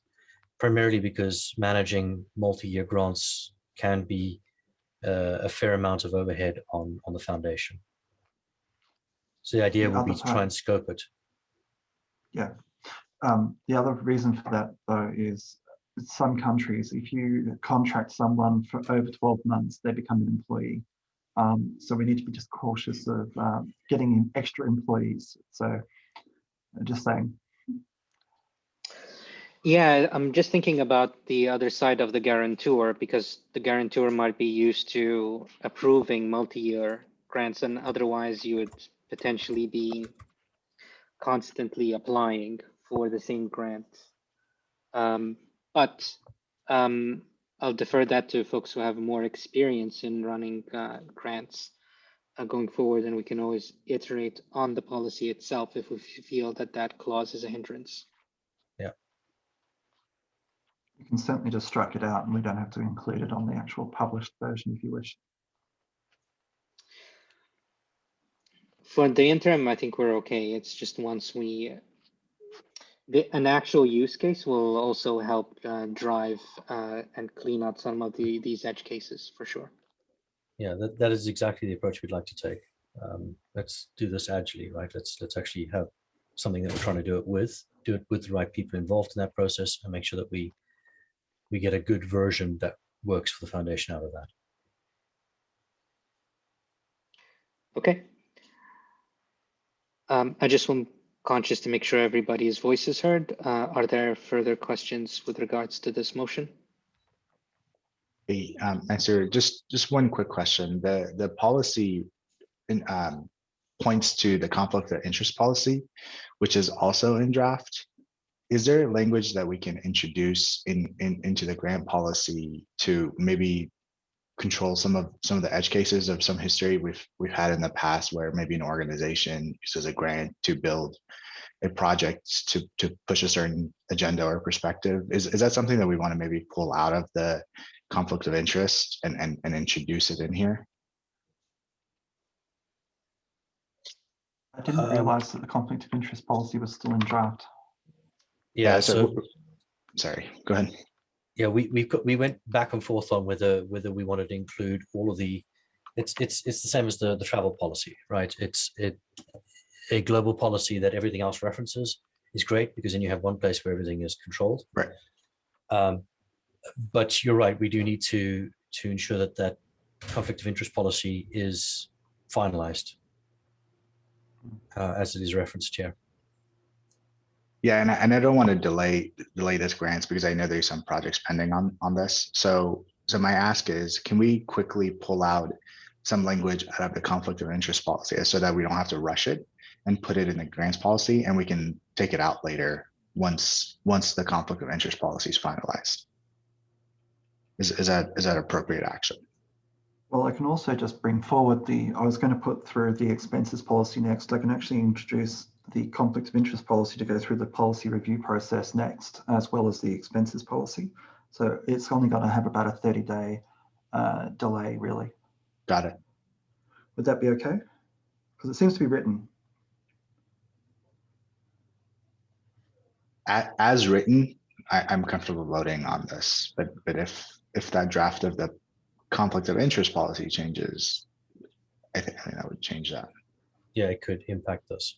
primarily because managing multi-year grants can be a fair amount of overhead on the foundation. So the idea will be to try and scope it. Yeah. The other reason for that, though, is some countries, if you contract someone for over 12 months, they become an employee. So we need to be just cautious of getting in extra employees. So just saying. Yeah, I'm just thinking about the other side of the guarantor, because the guarantor might be used to approving multi-year grants, and otherwise you would potentially be constantly applying for the same grant. But I'll defer that to folks who have more experience in running grants going forward, and we can always iterate on the policy itself if we feel that that clause is a hindrance. Yeah. You can certainly just strike it out and we don't have to include it on the actual published version if you wish. For the interim, I think we're okay. It's just once we An actual use case will also help drive and clean out some of these edge cases for sure. Yeah, that is exactly the approach we'd like to take. Let's do this agilely, right? Let's actually have something that we're trying to do it with the right people involved in that process, and make sure that we get a good version that works for the foundation out of that. Okay. I just want conscious to make sure everybody's voice is heard. Are there further questions with regards to this motion? Hey, answer just one quick question. The policy points to the conflict of interest policy, which is also in draft. Is there language that we can introduce into the grant policy to maybe control some of the edge cases of some history we've had in the past, where maybe an organization uses a grant to build a project to push a certain agenda or perspective? Is that something that we want to maybe pull out of the conflict of interest and introduce it in here? I didn't realize that the conflict of interest policy was still in draft. Yeah, so sorry, go ahead. Yeah, we went back and forth on whether we wanted to include all of the. It's the same as the travel policy, right? It's a global policy that everything else references is great, because then you have one place where everything is controlled. Right. But you're right. We do need to ensure that conflict of interest policy is finalized as it is referenced here. Yeah, and I don't want to delay this grants, because I know there's some projects pending on this. So my ask is, can we quickly pull out some language out of the conflict of interest policy so that we don't have to rush it and put it in the grants policy, and we can take it out later once the conflict of interest policy is finalized? Is that appropriate action? Well, I can also just bring forward I was going to put through the expenses policy next. I can actually introduce the conflict of interest policy to go through the policy review process next, as well as the expenses policy. So it's only going to have about a 30-day delay, really. Got it. Would that be okay? Because it seems to be written. As written, I'm comfortable voting on this, but if that draft of the conflict of interest policy changes, I think that would change that. Yeah, it could impact us.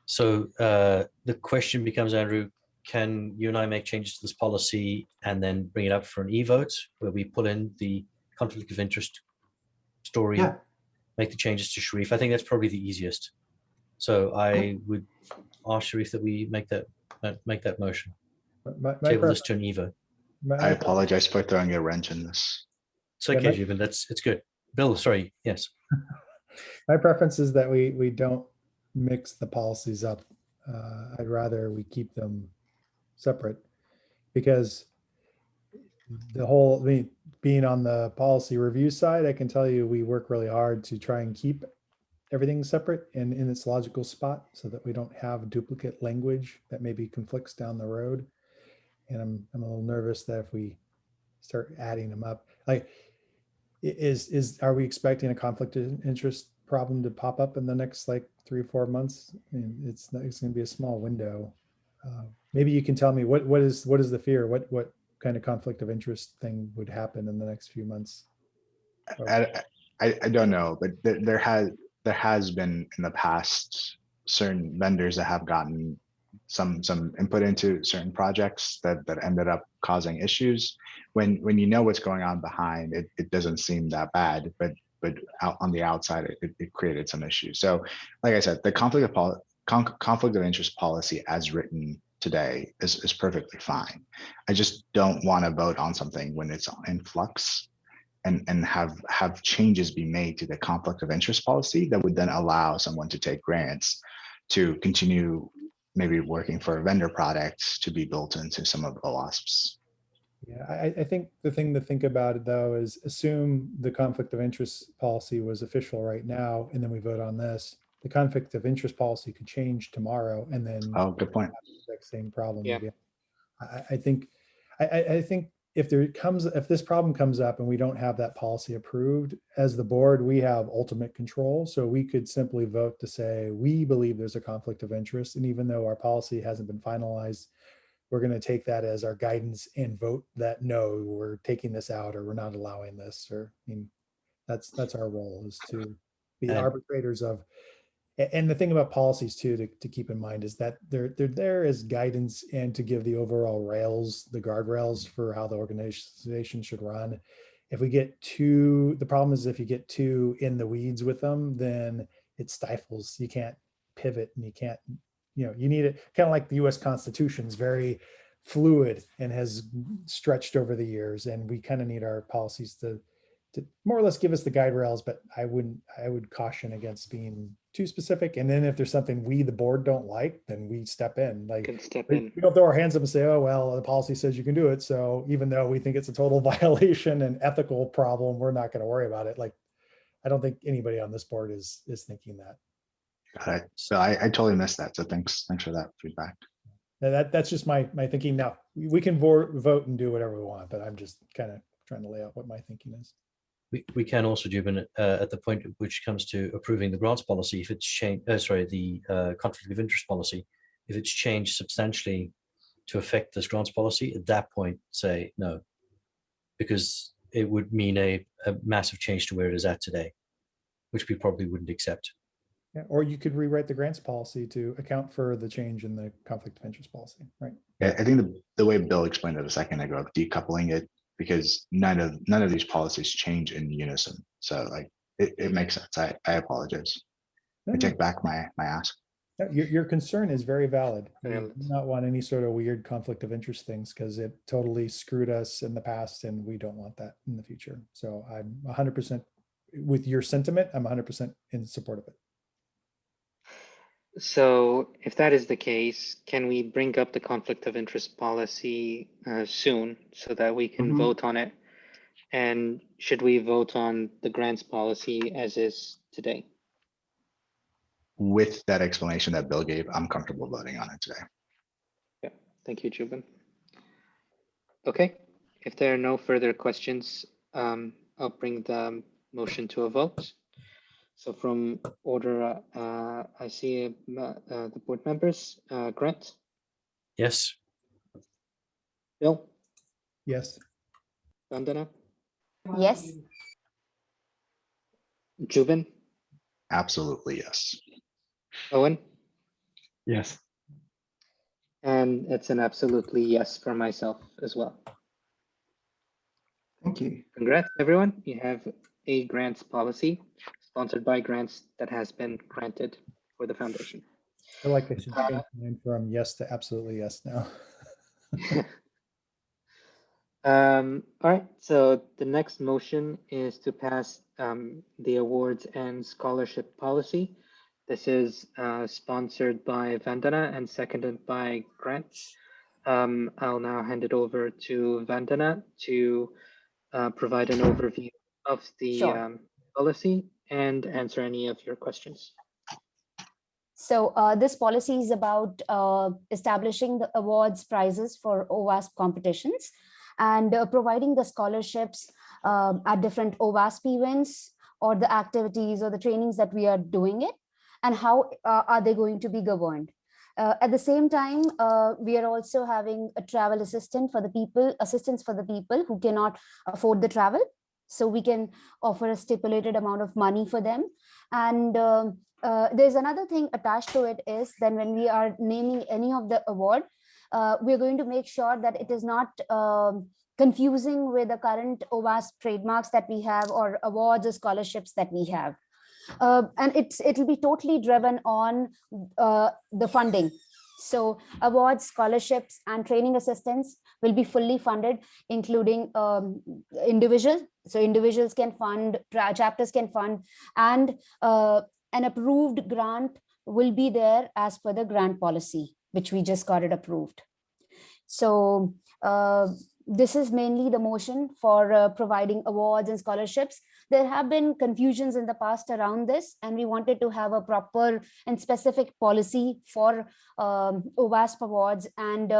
So the question becomes, Andrew, can you and I make changes to this policy and then bring it up for an e-vote, where we pull in the conflict of interest story, make the changes to Sharif? I think that's probably the easiest. So I would ask Sharif that we make that motion. Table this to an e-vote. I apologize for throwing a wrench in this. It's okay, Jubin. It's good. Bill, sorry. Yes. My preference is that we don't mix the policies up. I'd rather we keep them separate, because being on the policy review side, I can tell you we work really hard to try and keep everything separate and in its logical spot, so that we don't have duplicate language that maybe conflicts down the road. And I'm a little nervous that if we start adding them up, like, are we expecting a conflict of interest problem to pop up in the next 3 or 4 months? I mean, it's going to be a small window. Maybe you can tell me what is the fear? What kind of conflict of interest thing would happen in the next few months? I don't know, but there has been in the past certain vendors that have gotten some input into certain projects that ended up causing issues. When you know what's going on behind it, it doesn't seem that bad, but out on the outside, it created some issues. So, like I said, the conflict of interest policy as written today is perfectly fine. I just don't want to vote on something when it's in flux and have changes be made to the conflict of interest policy that would then allow someone to take grants to continue maybe working for a vendor product to be built into some of OWASPs. Yeah, I think the thing to think about it, though, is assume the conflict of interest policy was official right now, and then we vote on this. The conflict of interest policy could change tomorrow, and then good point. Have the exact same problem Yeah. again. I think if this problem comes up and we don't have that policy approved, as the board, we have ultimate control. So we could simply vote to say, we believe there's a conflict of interest. And even though our policy hasn't been finalized, we're going to take that as our guidance and vote that no, we're taking this out, or we're not allowing this. Or, I mean, that's our role, is to be arbitrators of. And the thing about policies too, to keep in mind, is that they're there as guidance and to give the overall rails, the guardrails for how the organization should run. If we get the problem is if you get too in the weeds with them, then it stifles. You can't pivot, and you can't, you need it kind of like the US Constitution is very fluid and has stretched over the years. And we kind of need our policies to more or less give us the guide rails, but I would caution against being too specific. And then if there's something we, the board, don't like, then we step in. Like, we don't throw our hands up and say, oh, well, the policy says you can do it. So even though we think it's a total violation and ethical problem, we're not going to worry about it. Like, I don't think anybody on this board is thinking that. Got it. So I totally missed that. So thanks for that feedback. And that's just my thinking. Now we can vote and do whatever we want, but I'm just kind of trying to lay out what my thinking is. We can also, Jubin, at the point which comes to approving the grants policy, if it's changed, the conflict of interest policy, if it's changed substantially to affect this grants policy, at that point, say no, because it would mean a massive change to where it is at today, which we probably wouldn't accept. Yeah, or you could rewrite the grants policy to account for the change in the conflict of interest policy, right? Yeah, I think the way Bill explained it a second ago, of decoupling it, because none of these policies change in unison. So like it makes sense. I apologize. I take back my ask. Your concern is very valid. We do not want any sort of weird conflict of interest things, because it totally screwed us in the past, and we don't want that in the future. So I'm 100% with your sentiment. I'm 100% in support of it. So if that is the case, can we bring up the conflict of interest policy soon so that we can vote on it? And should we vote on the grants policy as is today? With that explanation that Bill gave, I'm comfortable voting on it today. Yeah, thank you, Jubin. Okay, if there are no further questions, I'll bring the motion to a vote. So from order, I see the board members. Grant? Yes. Bill? Yes. Vandana? Yes. Jubin? Absolutely, yes. Owen? Yes. And it's an absolutely yes for myself as well. Thank you. Congrats, everyone. You have a grants policy sponsored by grants that has been granted for the foundation. I feel like I should change mine from yes to absolutely yes now. All right, so the next motion is to pass the awards and scholarship policy. This is sponsored by Vandana and seconded by Grant. I'll now hand it over to Vandana to provide an overview of the policy and answer any of your questions. So this policy is about establishing the awards prizes for OWASP competitions and providing the scholarships at different OWASP events or the activities or the trainings that we are doing it, and how are they going to be governed. At the same time, we are also having a travel assistance for the people who cannot afford the travel. So we can offer a stipulated amount of money for them. And there's another thing attached to it is then when we are naming any of the award, we're going to make sure that it is not confusing with the current OWASP trademarks that we have or awards or scholarships that we have. And it'll be totally driven on the funding. So awards, scholarships, and training assistance will be fully funded, including individuals. So individuals can fund, chapters can fund, and an approved grant will be there as per the grant policy, which we just got it approved. So this is mainly the motion for providing awards and scholarships. There have been confusions in the past around this, and we wanted to have a proper and specific policy for OWASP awards and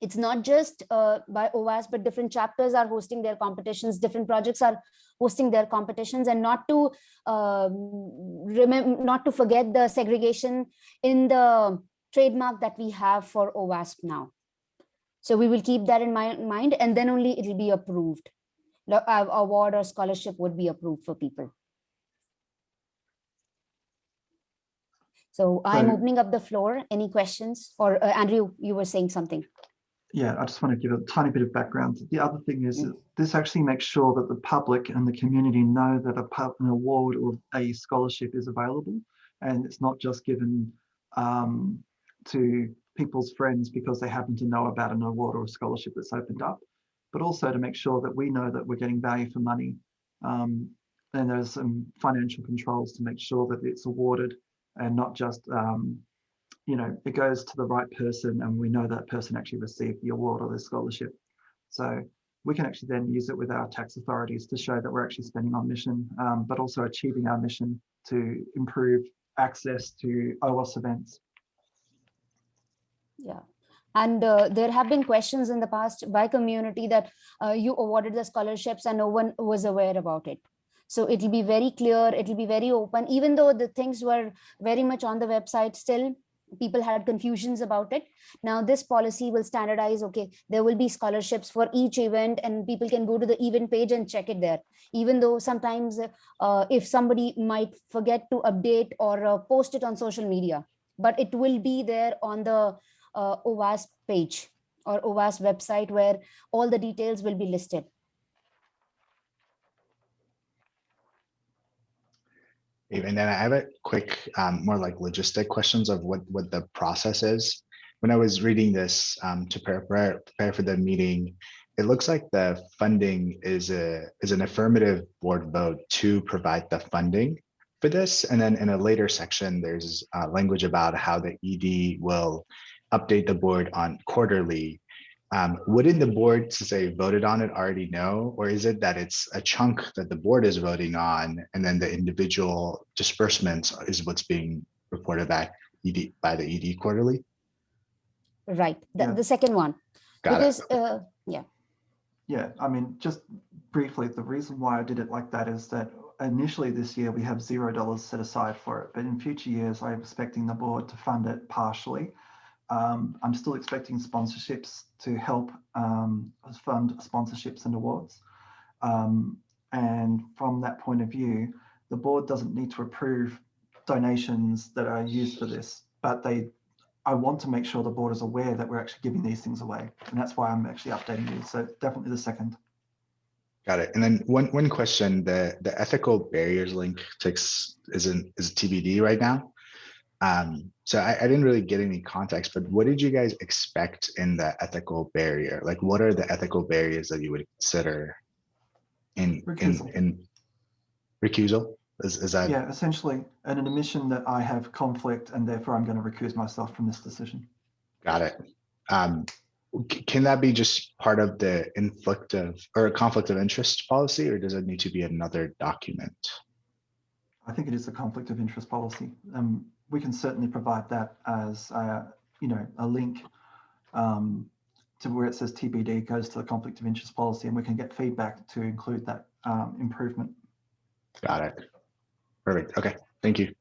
It's not just by OWASP, but different chapters are hosting their competitions, different projects are hosting their competitions, and not to not to forget the segregation in the trademark that we have for OWASP now. So we will keep that in mind, and then only it will be approved. The award or scholarship would be approved for people. So I'm opening up the floor. Any questions? Or Andrew, you were saying something. Yeah, I just want to give a tiny bit of background. The other thing is that this actually makes sure that the public and the community know that an award or a scholarship is available, and it's not just given to people's friends because they happen to know about an award or a scholarship that's opened up, but also to make sure that we know that we're getting value for money. And there's some financial controls to make sure that it's awarded and not just you know, it goes to the right person and we know that person actually received the award or the scholarship. So we can actually then use it with our tax authorities to show that we're actually spending on mission, but also achieving our mission to improve access to OWASP events. Yeah. And there have been questions in the past by community that you awarded the scholarships and no one was aware about it. So it will be very clear, it will be very open, even though the things were very much on the website still. People had confusions about it. Now this policy will standardize, okay, there will be scholarships for each event and people can go to the event page and check it there. Even though sometimes if somebody might forget to update or post it on social media, but it will be there on the OWASP page or OWASP website where all the details will be listed. And then I have a quick, more like logistic questions of what the process is. When I was reading this to prepare for the meeting, it looks like the funding is an affirmative board vote to provide the funding for this. And then in a later section, there's language about how the ED will update the board on quarterly. Wouldn't the board, since they voted on it, already know, or is it that it's a chunk that the board is voting on and then the individual disbursements is what's being reported back by the ED quarterly? Right, the second one. Got because it. yeah. Yeah, I mean, just briefly, the reason why I did it like that is that initially this year we have $0 set aside for it, but in future years I'm expecting the board to fund it partially. I'm still expecting sponsorships to help fund sponsorships and awards. And from that point of view, the board doesn't need to approve donations that are used for this, but I want to make sure the board is aware that we're actually giving these things away. And that's why I'm actually updating you. So definitely the second. Got it. And then one question, the ethical barriers link is TBD right now. So I didn't really get any context, but what did you guys expect in the ethical barrier? Like, what are the ethical barriers that you would consider in recusal? Is that? Yeah, essentially an admission that I have conflict and therefore I'm going to recuse myself from this decision. Got it. Can that be just part of the conflict of interest policy, or does it need to be another document? I think it is a conflict of interest policy. We can certainly provide that as a link to where it says TBD goes to the conflict of interest policy, and we can get feedback to include that improvement. Got it. Perfect. Okay. Thank you.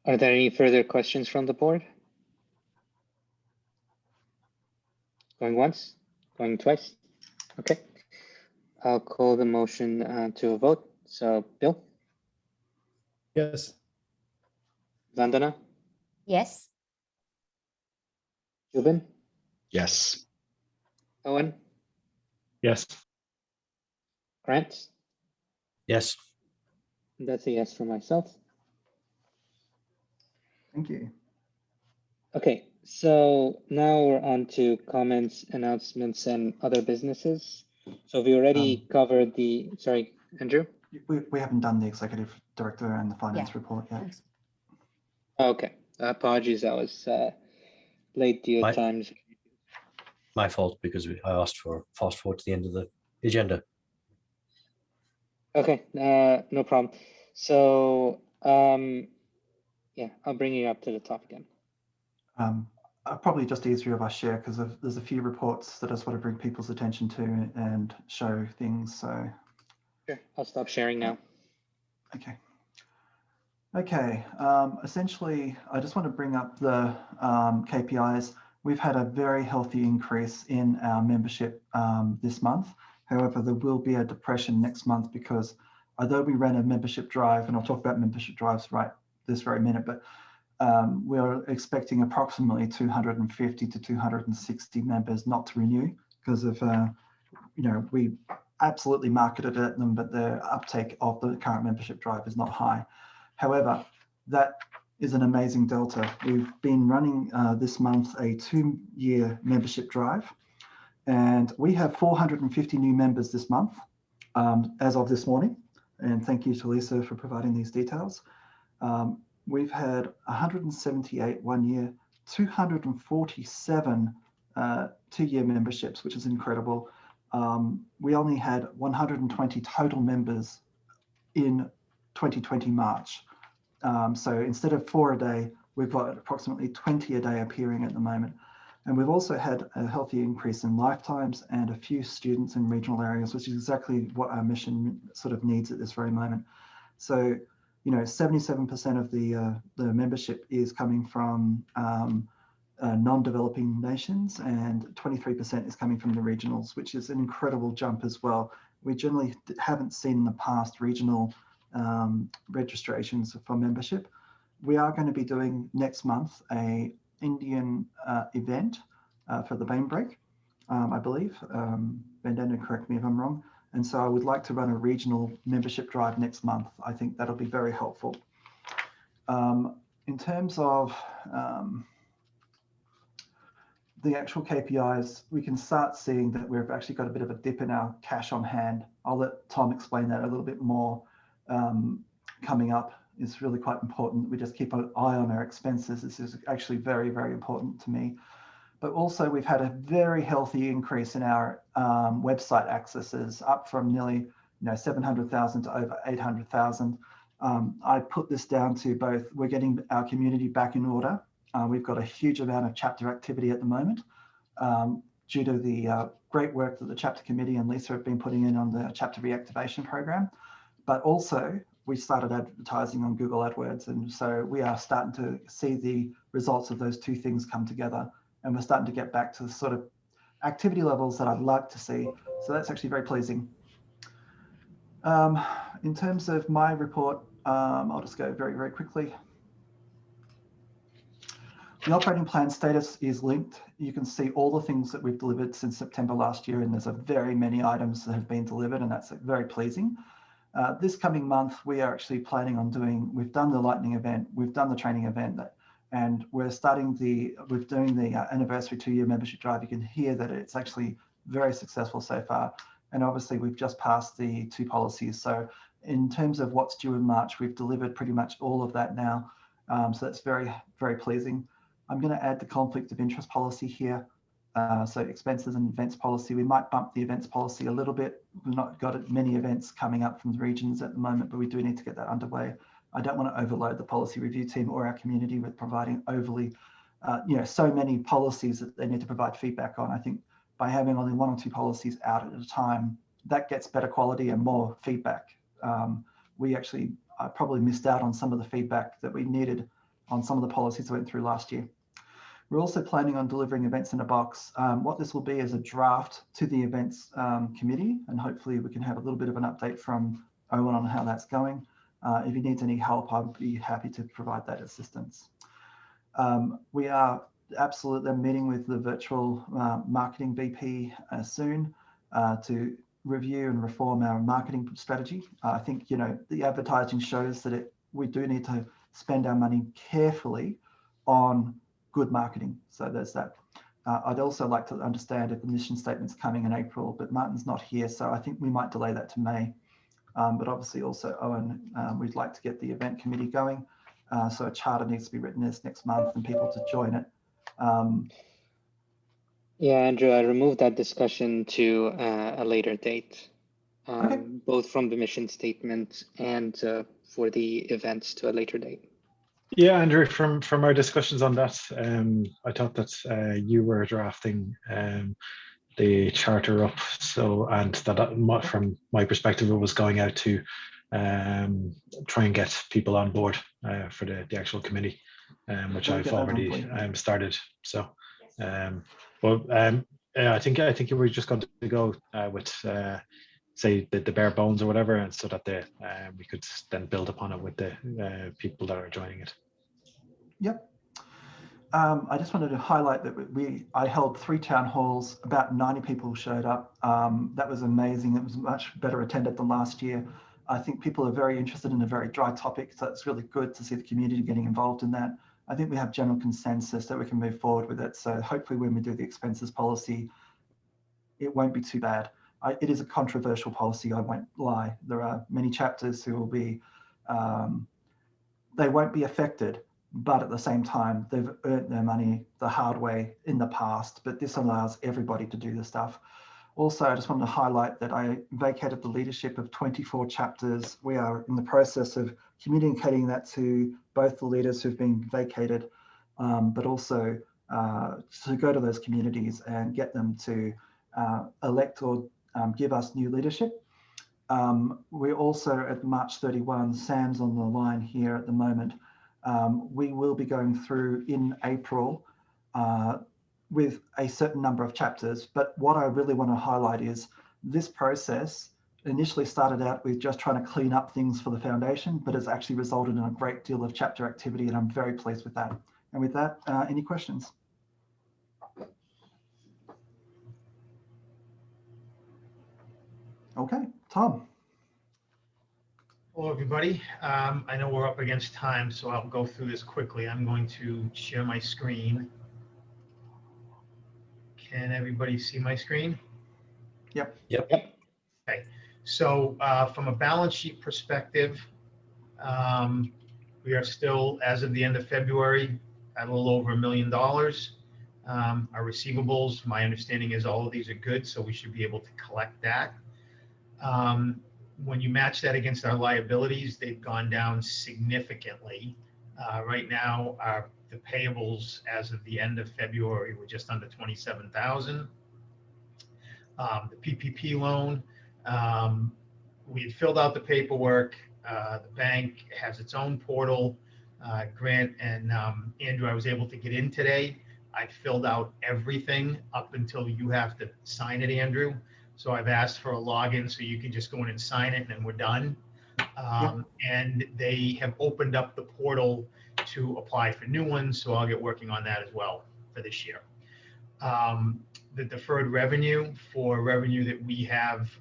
Are there any further questions from the board? Going once, going twice? Okay. I'll call the motion to a vote. So Bill? Yes. Vandana? Yes. Jubin? Yes. Owen? Yes. Grant? Yes. That's a yes for myself. Thank you. Okay, so now we're on to comments, announcements, and other businesses. So we already covered the, sorry, Andrew? We haven't done the executive director and the finance report yet. Okay, apologies, I was late to your times. My fault, because I asked for fast forward to the end of the agenda. Okay, no problem. So Yeah, I'll bring you up to the top again. Probably just easier if I share because there's a few reports that I just want to bring people's attention to and show things. So sure, I'll stop sharing now. Okay. Okay. Essentially, I just want to bring up the KPIs. We've had a very healthy increase in our membership this month. However, there will be a depression next month because although we ran a membership drive, and I'll talk about membership drives right this very minute, but we're expecting approximately 250 to 260 members not to renew because of, we absolutely marketed at them, but the uptake of the current membership drive is not high. However, that is an amazing delta. We've been running this month a 2-year membership drive, and we have 450 new members this month as of this morning. And thank you to Lisa for providing these details. We've had 178 1-year, 247 2-year memberships, which is incredible. We only had 120 total members in 2020 March. So instead of 4 a day, we've got approximately 20 a day appearing at the moment. And we've also had a healthy increase in lifetimes and a few students in regional areas, which is exactly what our mission sort of needs at this very moment. So, 77% of the membership is coming from non-developing nations, and 23% is coming from the regionals, which is an incredible jump as well. We generally haven't seen in the past regional registrations for membership. We are going to be doing next month a Indian event for the Bain Break, I believe. Bandana, correct me if I'm wrong. And so I would like to run a regional membership drive next month. I think that'll be very helpful. In terms of the actual KPIs, we can start seeing that we've actually got a bit of a dip in our cash on hand. I'll let Tom explain that a little bit more coming up. It's really quite important that we just keep an eye on our expenses. This is actually very, very important to me. But also we've had a very healthy increase in our website accesses, up from nearly 700,000 to over 800,000. I put this down to both, we're getting our community back in order. We've got a huge amount of chapter activity at the moment due to the great work that the chapter committee and Lisa have been putting in on the chapter reactivation program. But also we started advertising on Google AdWords. And so we are starting to see the results of those two things come together. And we're starting to get back to the sort of activity levels that I'd like to see. So that's actually very pleasing. In terms of my report, I'll just go very, very quickly. The operating plan status is linked. You can see all the things that we've delivered since September last year, and there's a very many items that have been delivered, and that's very pleasing. This coming month, we are actually planning on we've done the lightning event, we've done the training event, and we're doing the anniversary 2-year membership drive. You can hear that it's actually very successful so far. And obviously we've just passed the 2 policies. So in terms of what's due in March, we've delivered pretty much all of that now. So that's very, very pleasing. I'm going to add the conflict of interest policy here. So expenses and events policy, we might bump the events policy a little bit. We've not got many events coming up from the regions at the moment, but we do need to get that underway. I don't want to overload the policy review team or our community with providing overly, so many policies that they need to provide feedback on. I think by having only 1 or 2 policies out at a time, that gets better quality and more feedback. We actually probably missed out on some of the feedback that we needed on some of the policies that went through last year. We're also planning on delivering events in a box. What this will be is a draft to the events committee, and hopefully we can have a little bit of an update from Owen on how that's going. If he needs any help, I'd be happy to provide that assistance. We are absolutely meeting with the virtual marketing VP soon to review and reform our marketing strategy. I think, the advertising shows that we do need to spend our money carefully on good marketing. So there's that. I'd also like to understand if the mission statement's coming in April, but Martin's not here, so I think we might delay that to May. But obviously also, Owen, we'd like to get the event committee going. So a charter needs to be written this next month and people to join it. Yeah, Andrew, I removed that discussion to a later date, Okay. both from the mission statement and for the events to a later date. Yeah, Andrew, from our discussions on that, I thought that you were drafting the charter up, so and that from my perspective, it was going out to try and get people on board for the actual committee, which We'll I've get that on already for you. started. So, yeah, I think you were just going to go with say the bare bones or whatever, and so that we could then build upon it with the people that are joining it. Yep. I just wanted to highlight that I held 3 town halls, about 90 people showed up. That was amazing. It was much better attended than last year. I think people are very interested in a very dry topic, so it's really good to see the community getting involved in that. I think we have general consensus that we can move forward with it. So hopefully when we do the expenses policy, it won't be too bad. It is a controversial policy, I won't lie. There are many chapters who will be, they won't be affected, but at the same time, they've earned their money the hard way in the past, but this allows everybody to do the stuff. Also, I just wanted to highlight that I vacated the leadership of 24 chapters. We are in the process of communicating that to both the leaders who've been vacated, but also to go to those communities and get them to elect or give us new leadership. We're also at March 31, Sam's on the line here at the moment. We will be going through in April with a certain number of chapters, but what I really want to highlight is this process initially started out with just trying to clean up things for the foundation, but has actually resulted in a great deal of chapter activity, and I'm very pleased with that. And with that, any questions? Okay, Tom. Hello, everybody. I know we're up against time, so I'll go through this quickly. I'm going to share my screen. Can everybody see my screen? Yep. Yep. Okay. So from a balance sheet perspective, we are still, as of the end of February, at a little over $1 million. Our receivables, my understanding is all of these are good, so we should be able to collect that. When you match that against our liabilities, they've gone down significantly. Right now, the payables as of the end of February were just under 27,000. The PPP loan, we had filled out the paperwork. The bank has its own portal. Grant and Andrew, I was able to get in today. I filled out everything up until you have to sign it, Andrew. So I've asked for a login so you can just go in and sign it, and then we're done. And they have opened up the portal to apply for new ones, so I'll get working on that as well for this year. The deferred revenue for revenue that we have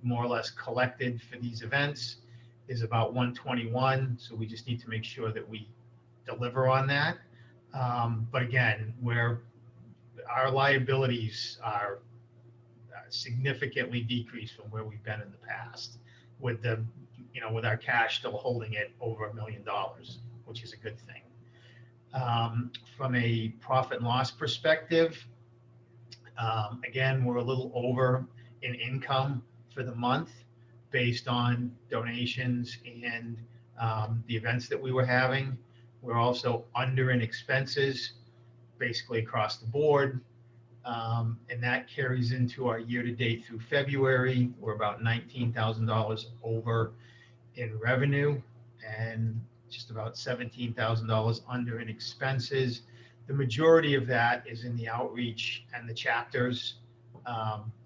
more or less collected for these events is about 121. So we just need to make sure that we deliver on that. But again, our liabilities are significantly decreased from where we've been in the past, with our cash still holding it over $1 million, which is a good thing. From a profit and loss perspective, again, we're a little over in income for the month based on donations and the events that we were having. We're also under in expenses basically across the board. And that carries into our year-to-date through February. We're about $19,000 over in revenue and just about $17,000 under in expenses. The majority of that is in the outreach and the chapters,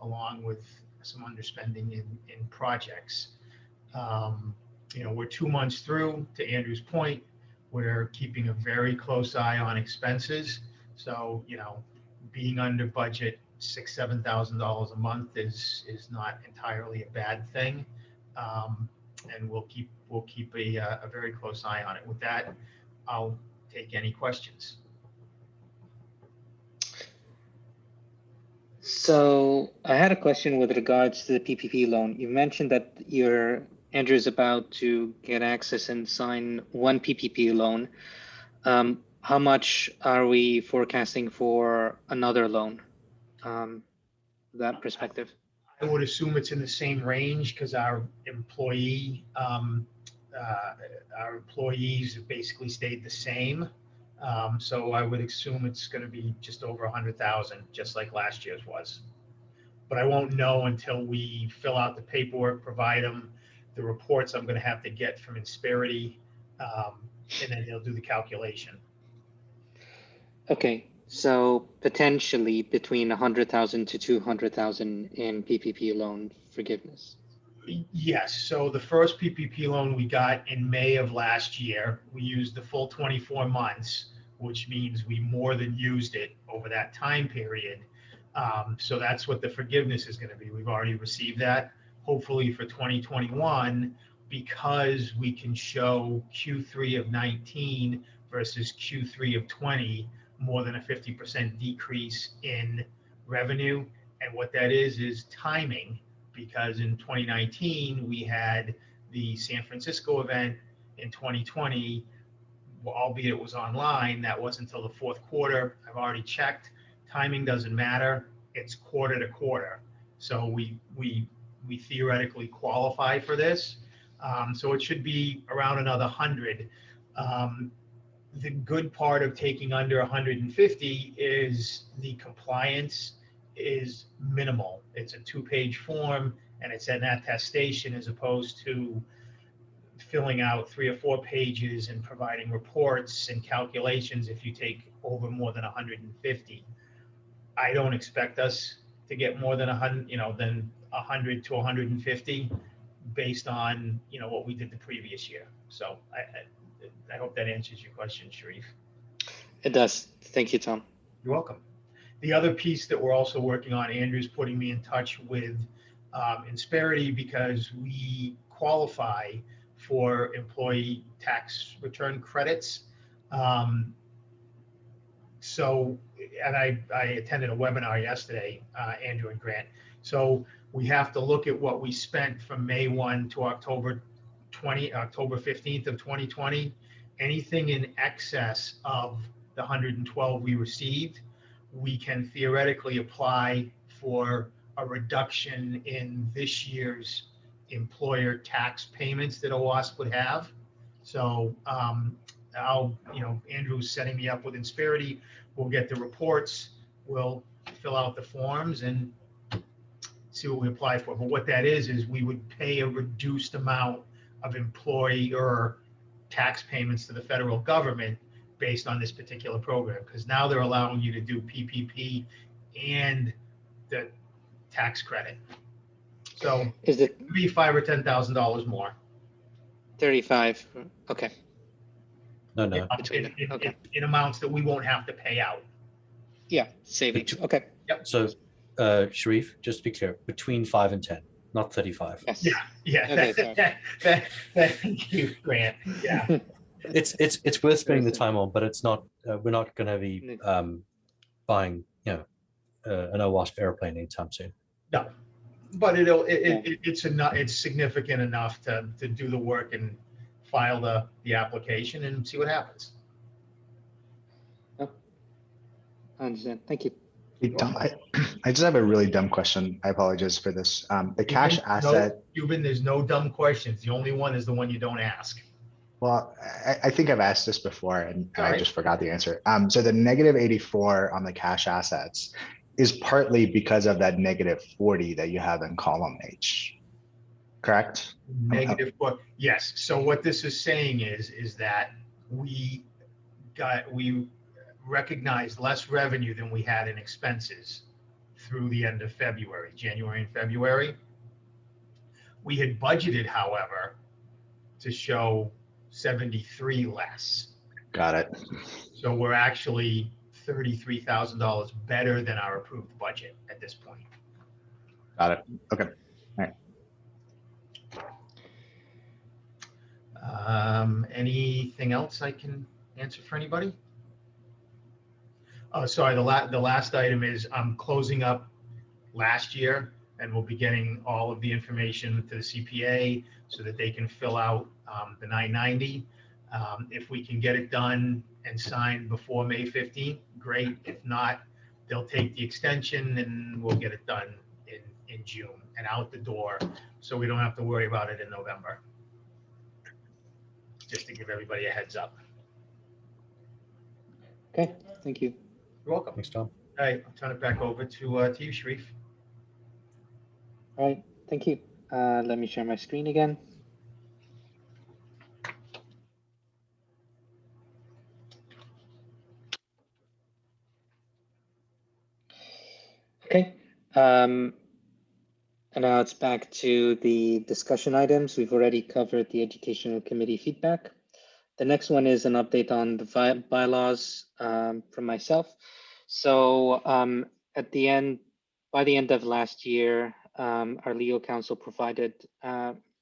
along with some underspending in projects. We're 2 months through, to Andrew's point. We're keeping a very close eye on expenses. So, being under budget $6,000 to $7,000 a month is not entirely a bad thing, and we'll keep a very close eye on it. With that, I'll take any questions. So I had a question with regards to the PPP loan. You mentioned that Andrew is about to get access and sign one PPP loan. How much are we forecasting for another loan? That perspective. I would assume it's in the same range because our employee our employees have basically stayed the same. So I would assume it's going to be just over 100,000, just like last year's was. But I won't know until we fill out the paperwork, provide them the reports I'm going to have to get from Insperity, and then they'll do the calculation. Okay, so potentially between 100,000 to 200,000 in PPP loan forgiveness. Yes, so the first PPP loan we got in May of last year, we used the full 24 months, which means we more than used it over that time period. So that's what the forgiveness is going to be. We've already received that. Hopefully for 2021, because we can show Q3 of 19 versus Q3 of 20, more than a 50% decrease in revenue. And what that is timing, because in 2019, we had the San Francisco event. In 2020, albeit it was online, that wasn't until the fourth quarter. I've already checked. Timing doesn't matter. It's quarter to quarter. So we theoretically qualify for this. So it should be around another 100. The good part of taking under 150 is the compliance is minimal. It's a 2-page form and it's an attestation as opposed to filling out 3 or 4 pages and providing reports and calculations if you take over more than 150. I don't expect us to get more than 100, than 100 to 150 based on, what we did the previous year. So I hope that answers your question, Sharif. It does. Thank you, Tom. You're welcome. The other piece that we're also working on, Andrew's putting me in touch with Insperity because we qualify for employee tax return credits. So, and I attended a webinar yesterday, Andrew and Grant. So we have to look at what we spent from May 1 to October 15th of 2020. Anything in excess of the 112 we received, we can theoretically apply for a reduction in this year's employer tax payments that OWASP would have. So Andrew's setting me up with Insperity. We'll get the reports, we'll fill out the forms and see what we apply for. But what that is we would pay a reduced amount of employer tax payments to the federal government based on this particular program, because now they're allowing you to do PPP and the tax credit. So is it maybe $5,000 or $10,000 more? 35. Okay. No. In amounts that we won't have to pay out. Yeah, saving. Okay. Yep. So, Sharif, just to be clear, between 5 and 10, not 35. Yes. Yeah. Okay, Thank you, Grant. Yeah. It's worth spending the time on, but it's not. We're not going to be buying, an OWASP airplane anytime soon. No, but it's significant enough to do the work and file the application and see what happens. Oh, I understand. Thank you. Hey, Tom, I just have a really dumb question. I apologize for this. The cash asset. There's no dumb questions. The only one is the one you don't ask. Well, I think I've asked this before and Right. I just forgot the answer. So the -84 on the cash assets is partly because of that -40 that you have in column H, correct? -4. Yes. So what this is saying is that we recognized less revenue than we had in expenses through the end of February, January and February. We had budgeted, however, to show 73 less. Got it. So we're actually $33,000 better than our approved budget at this point. Got it. Okay. All right. Anything else I can answer for anybody? Oh, sorry. The last item is I'm closing up last year, and we'll be getting all of the information to the CPA so that they can fill out the 990. If we can get it done and signed before May 15th, great. If not, they'll take the extension and we'll get it done in June and out the door, so we don't have to worry about it in November. just to give everybody a heads up. Okay, thank you. You're welcome. Thanks, Tom. All right, I'll turn it back over to you, Sharif. All right, thank you. Let me share my screen again. Okay, and now it's back to the discussion items. We've already covered the educational committee feedback. The next one is an update on the bylaws from myself. So by the end of last year, our legal counsel provided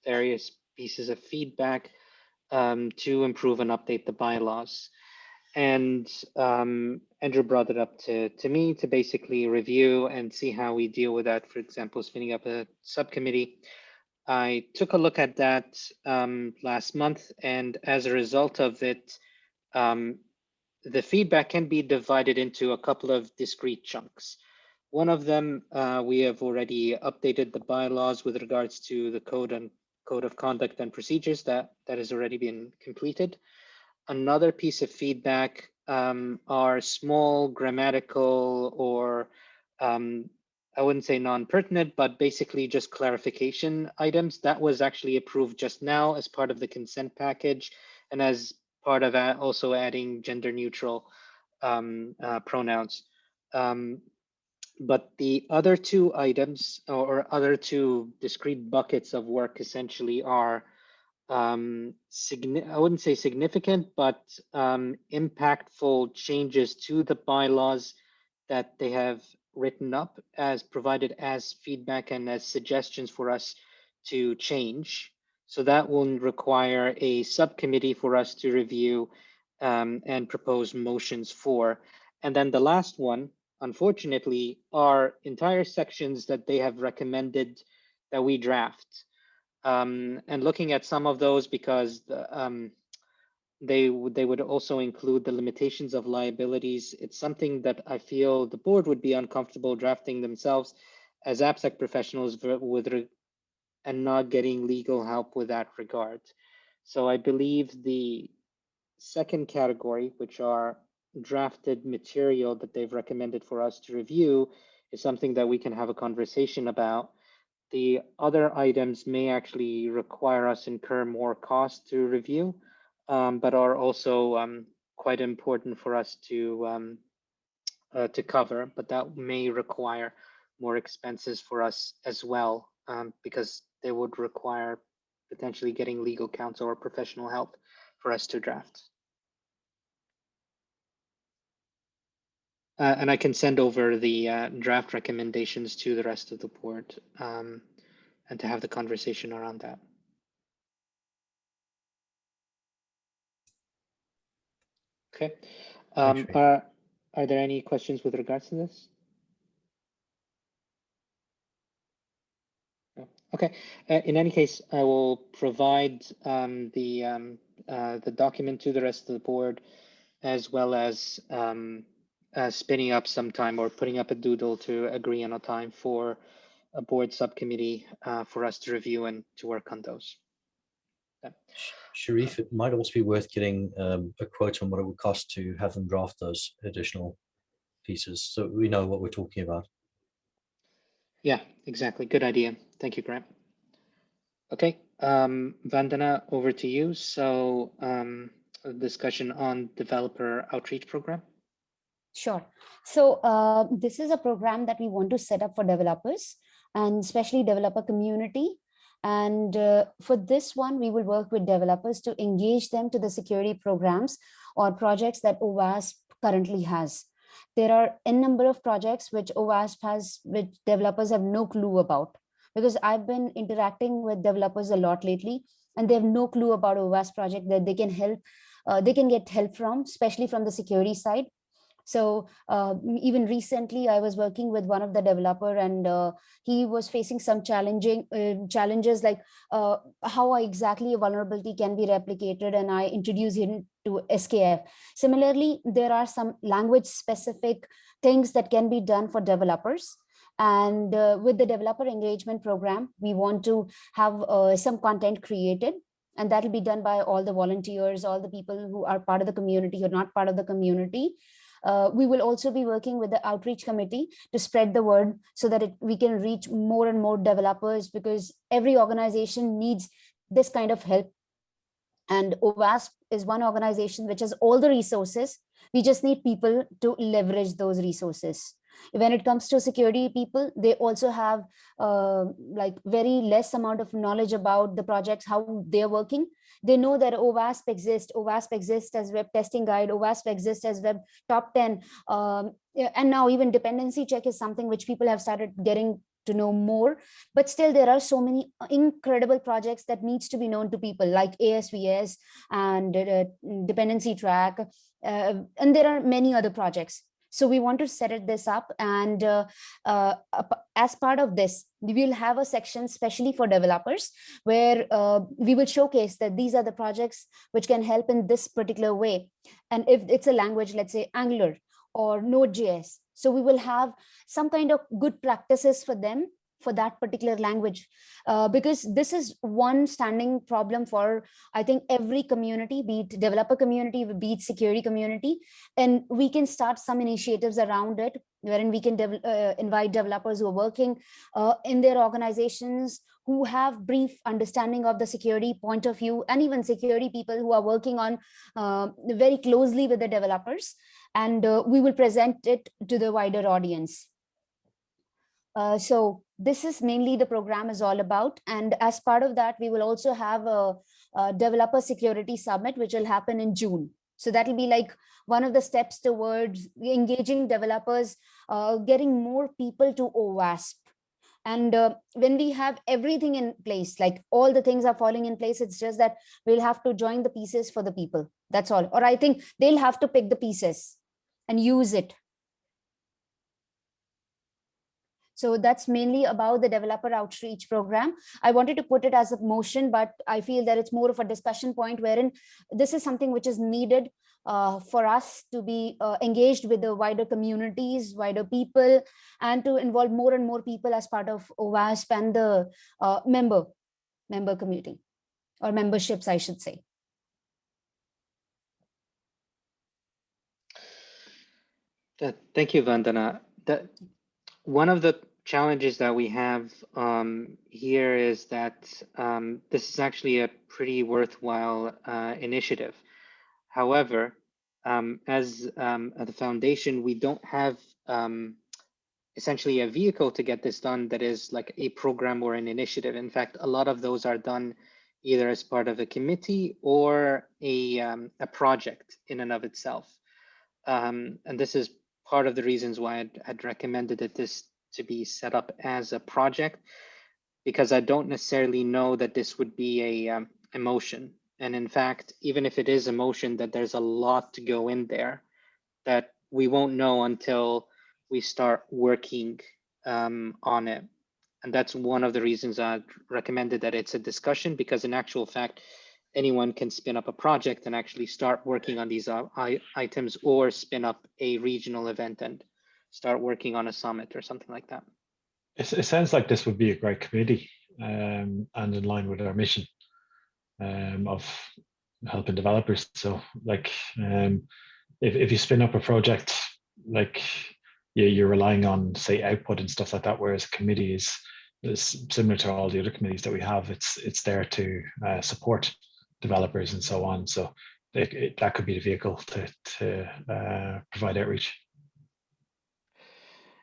various pieces of feedback to improve and update the bylaws. And Andrew brought it up to me to basically review and see how we deal with that. For example, spinning up a subcommittee. I took a look at that last month, and as a result of it, the feedback can be divided into a couple of discrete chunks. One of them, we have already updated the bylaws with regards to the code of conduct and procedures that has already been completed. Another piece of feedback are small grammatical or I wouldn't say non-pertinent, but basically just clarification items. That was actually approved just now as part of the consent package and as part of also adding gender neutral pronouns. But the other two items or other two discrete buckets of work essentially are I wouldn't say significant, but impactful changes to the bylaws that they have written up as provided as feedback and as suggestions for us to change. So that will require a subcommittee for us to review and propose motions for. And then the last one, unfortunately, are entire sections that they have recommended that we draft. And looking at some of those, because they would also include the limitations of liabilities. It's something that I feel the board would be uncomfortable drafting themselves as AppSec professionals and not getting legal help with that regard. So I believe the second category, which are drafted material that they've recommended for us to review, is something that we can have a conversation about. The other items may actually require us incur more cost to review, but are also quite important for us to cover. But that may require more expenses for us as well, because they would require potentially getting legal counsel or professional help for us to draft. And I can send over the draft recommendations to the rest of the board and to have the conversation around that. Okay. Are there any questions with regards to this? No. Okay. In any case, I will provide the document to the rest of the board, as well as spinning up some time or putting up a doodle to agree on a time for a board subcommittee for us to review and to work on those. Yeah. Sharif, it might also be worth getting a quote on what it would cost to have them draft those additional pieces, so we know what we're talking about. Yeah, exactly. Good idea. Thank you, Grant. Okay, Vandana, over to you. So a discussion on developer outreach program. Sure. So this is a program that we want to set up for developers and especially developer community. And for this one, we will work with developers to engage them to the security programs or projects that OWASP currently has. There are a number of projects which OWASP has, which developers have no clue about, because I've been interacting with developers a lot lately, and they have no clue about OWASP project that they can help, they can get help from, especially from the security side. So even recently, I was working with one of the developer, and he was facing some challenges like how exactly a vulnerability can be replicated, and I introduced him to SKF. Similarly, there are some language specific things that can be done for developers. And with the developer engagement program, we want to have some content created and that will be done by all the volunteers, all the people who are part of the community or not part of the community. We will also be working with the outreach committee to spread the word so that we can reach more and more developers, because every organization needs this kind of help. And OWASP is one organization which has all the resources. We just need people to leverage those resources. When it comes to security people, they also have like very less amount of knowledge about the projects, how they're working. They know that OWASP exists as web testing guide, OWASP exists as web top 10. And now even dependency check is something which people have started getting to know more, but still there are so many incredible projects that needs to be known to people, like ASVS and dependency track, and there are many other projects. So we want to set this up, and as part of this, we will have a section specially for developers where we will showcase that these are the projects which can help in this particular way. And if it's a language, let's say Angular or Node.js, so we will have some kind of good practices for them for that particular language, because this is one standing problem for, I think, every community, be it developer community, be it security community. And we can start some initiatives around it, wherein we can invite developers who are working in their organizations, who have brief understanding of the security point of view, and even security people who are working on very closely with the developers. And we will present it to the wider audience. So this is mainly the program is all about. And as part of that, we will also have a developer security summit, which will happen in June. So that will be like one of the steps towards engaging developers, getting more people to OWASP. And when we have everything in place, like all the things are falling in place, it's just that we'll have to join the pieces for the people. That's all. Or I think they'll have to pick the pieces and use it. So that's mainly about the developer outreach program. I wanted to put it as a motion, but I feel that it's more of a discussion point, wherein this is something which is needed for us to be engaged with the wider communities, wider people, and to involve more and more people as part of OWASP and the member community, or memberships, I should say. Thank you, Vandana. One of the challenges that we have here is that this is actually a pretty worthwhile initiative. However, as at the foundation, we don't have essentially a vehicle to get this done that is like a program or an initiative. In fact, a lot of those are done either as part of a committee or a project in and of itself. And this is part of the reasons why I'd recommended that this to be set up as a project, because I don't necessarily know that this would be a motion. And in fact, even if it is a motion, that there's a lot to go in there that we won't know until we start working on it. And that's one of the reasons I recommended that it's a discussion, because in actual fact, anyone can spin up a project and actually start working on these items, or spin up a regional event and start working on a summit or something like that. It sounds like this would be a great committee, and in line with our mission of helping developers. So like if you spin up a project, like you're relying on, say, output and stuff like that, whereas a committee is similar to all the other committees that we have. It's there to support developers and so on. So that could be the vehicle to provide outreach.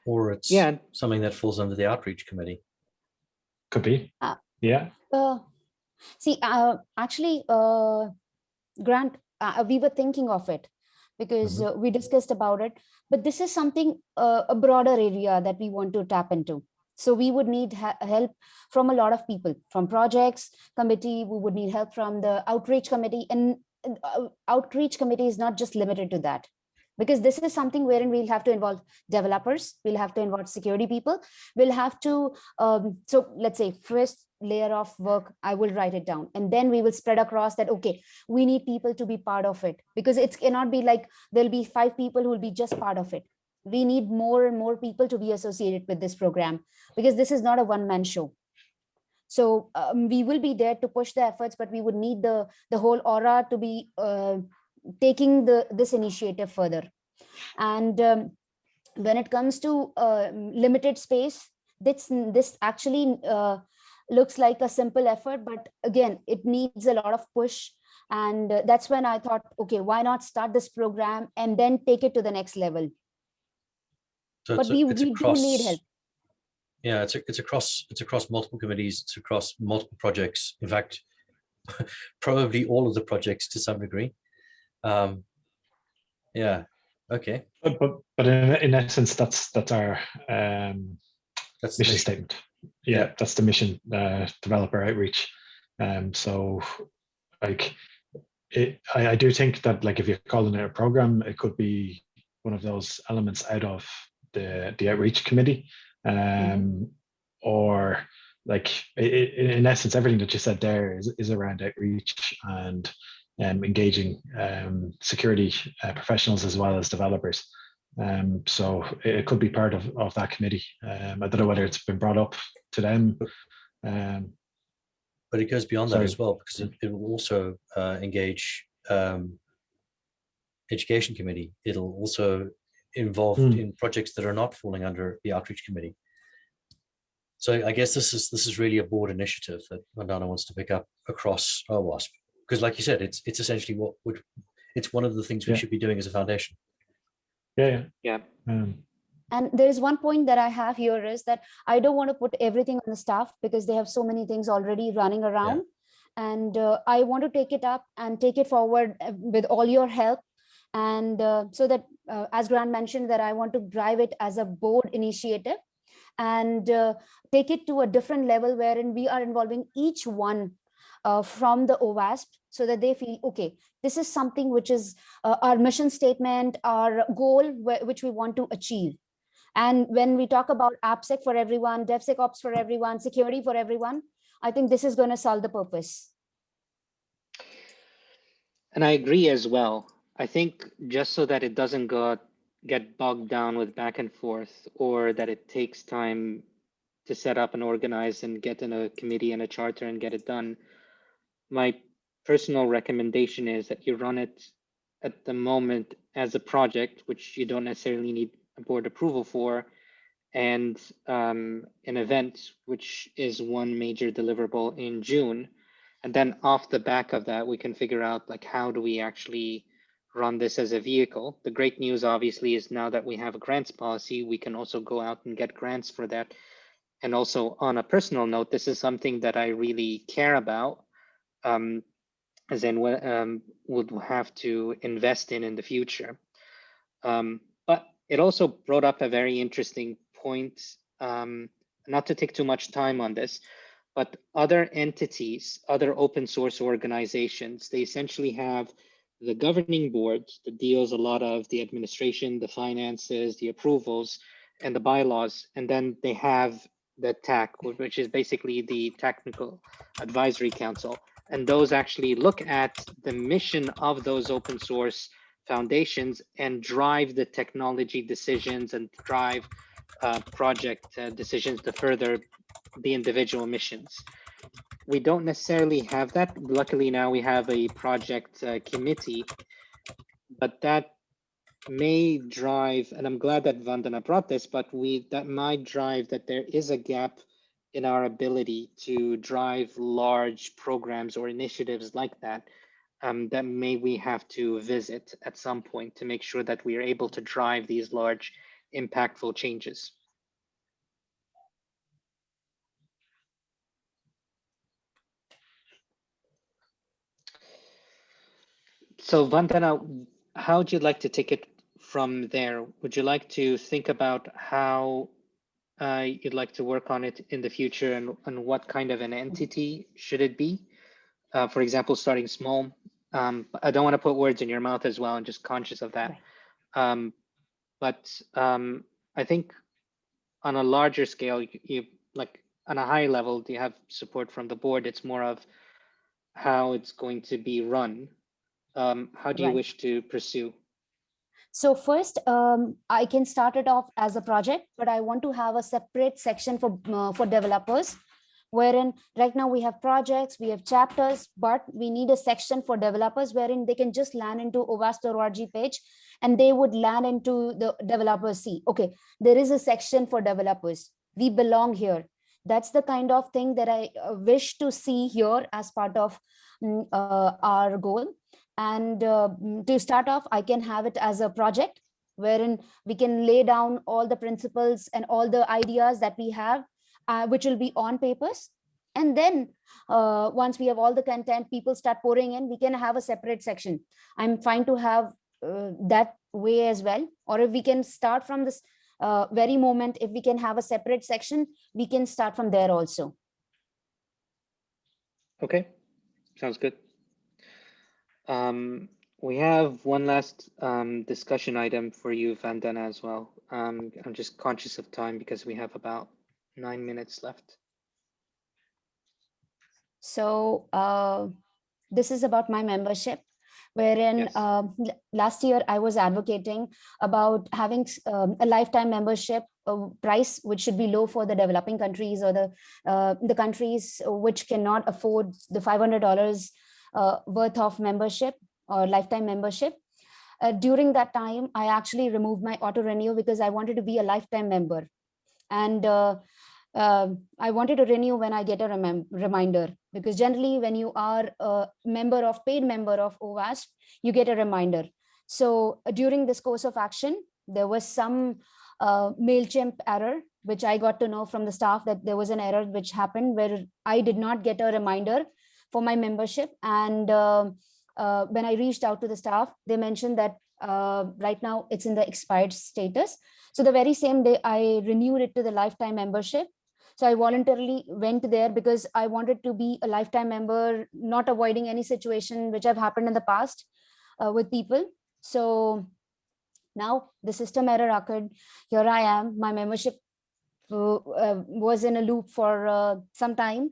Or it's something that falls under the outreach committee. Could be. Yeah. See, actually, Grant, we were thinking of it, because we discussed about it, but this is something, a broader area that we want to tap into. So we would need help from a lot of people, from projects committee. We would need help from the outreach committee, and outreach committee is not just limited to that, because this is something wherein we'll have to involve developers, we'll have to involve security people, we'll have to, so let's say first layer of work, I will write it down, and then we will spread across that, okay, we need people to be part of it, because it cannot be like there'll be 5 people who will be just part of it. We need more and more people to be associated with this program, because this is not a one-man show. So we will be there to push the efforts, but we would need the whole aura to be taking this initiative further. And when it comes to limited space, this actually looks like a simple effort, but again, it needs a lot of push. And that's when I thought, okay, why not start this program and then take it to the next level? So But we do need help. Yeah, it's across multiple committees, it's across multiple projects. In fact, probably all of the projects to some degree. Yeah. Okay. But in essence, that's our That's mission statement. Yeah, that's the mission, developer outreach. So like I do think that, like, if you're calling it a program, it could be one of those elements out of the outreach committee. Or like in essence, everything that you said there is around outreach and engaging security professionals as well as developers. So it could be part of that committee. I don't know whether it's been brought up to them. But it goes beyond that as well, because it will also engage education committee. It'll also involve in projects that are not falling under the outreach committee. So I guess this is really a board initiative that Vandana wants to pick up across OWASP, because like you said, it's essentially it's one of the things we should be doing as a foundation. Yeah. And there is one point that I have here is that I don't want to put everything on the staff, because they have so many things already running around. And I want to take it up and take it forward with all your help. And so that, as Grant mentioned, that I want to drive it as a board initiative and take it to a different level wherein we are involving each one from the OWASP, so that they feel, okay, this is something which is our mission statement, our goal, which we want to achieve. And when we talk about AppSec for everyone, DevSecOps for everyone, security for everyone, I think this is going to solve the purpose. And I agree as well. I think just so that it doesn't get bogged down with back and forth, or that it takes time to set up and organize and get in a committee and a charter and get it done, my personal recommendation is that you run it at the moment as a project, which you don't necessarily need a board approval for, and an event, which is one major deliverable in June. And then off the back of that, we can figure out, like, how do we actually run this as a vehicle? The great news, obviously, is now that we have a grants policy, we can also go out and get grants for that. And also, on a personal note, this is something that I really care about, as in would have to invest in the future. But it also brought up a very interesting point, not to take too much time on this, but other entities, other open source organizations, they essentially have the governing board that deals a lot of the administration, the finances, the approvals, and the bylaws. And then they have the TAC, which is basically the Technical Advisory Council. And those actually look at the mission of those open source foundations and drive the technology decisions and drive project decisions to further the individual missions. We don't necessarily have that. Luckily now we have a project committee, but that may drive, and I'm glad that Vandana brought this, but that might drive that there is a gap in our ability to drive large programs or initiatives like that, that may we have to visit at some point to make sure that we are able to drive these large impactful changes. So Vandana, how would you like to take it from there? Would you like to think about how you'd like to work on it in the future, and what kind of an entity should it be? For example, starting small. I don't want to put words in your mouth as well. I'm just conscious of that. But I think on a larger scale, you like on a high level, do you have support from the board? It's more of how it's going to be run. How do you wish to pursue? So first, I can start it off as a project, but I want to have a separate section for developers, wherein right now we have projects, we have chapters, but we need a section for developers wherein they can just land into OWASP.org page and they would land into the developers see, okay, there is a section for developers. We belong here. That's the kind of thing that I wish to see here as part of our goal. And to start off, I can have it as a project wherein we can lay down all the principles and all the ideas that we have, which will be on papers. And then once we have all the content, people start pouring in, we can have a separate section. I'm fine to have that way as well. Or if we can start from this very moment, if we can have a separate section, we can start from there also. Okay, sounds good. We have one last discussion item for you, Vandana, as well. I'm just conscious of time because we have about 9 minutes left. So this is about my membership, wherein yes. Last year I was advocating about having a lifetime membership price, which should be low for the developing countries or the countries which cannot afford the $500 worth of membership or lifetime membership. During that time, I actually removed my auto renew because I wanted to be a lifetime member. And I wanted to renew when I get a reminder, because generally when you are a paid member of OWASP, you get a reminder. So during this course of action, there was some MailChimp error, which I got to know from the staff that there was an error which happened where I did not get a reminder for my membership. And when I reached out to the staff, they mentioned that right now it's in the expired status. So the very same day I renewed it to the lifetime membership. So I voluntarily went there because I wanted to be a lifetime member, not avoiding any situation which have happened in the past with people. So now the system error occurred. Here I am. My membership was in a loop for some time.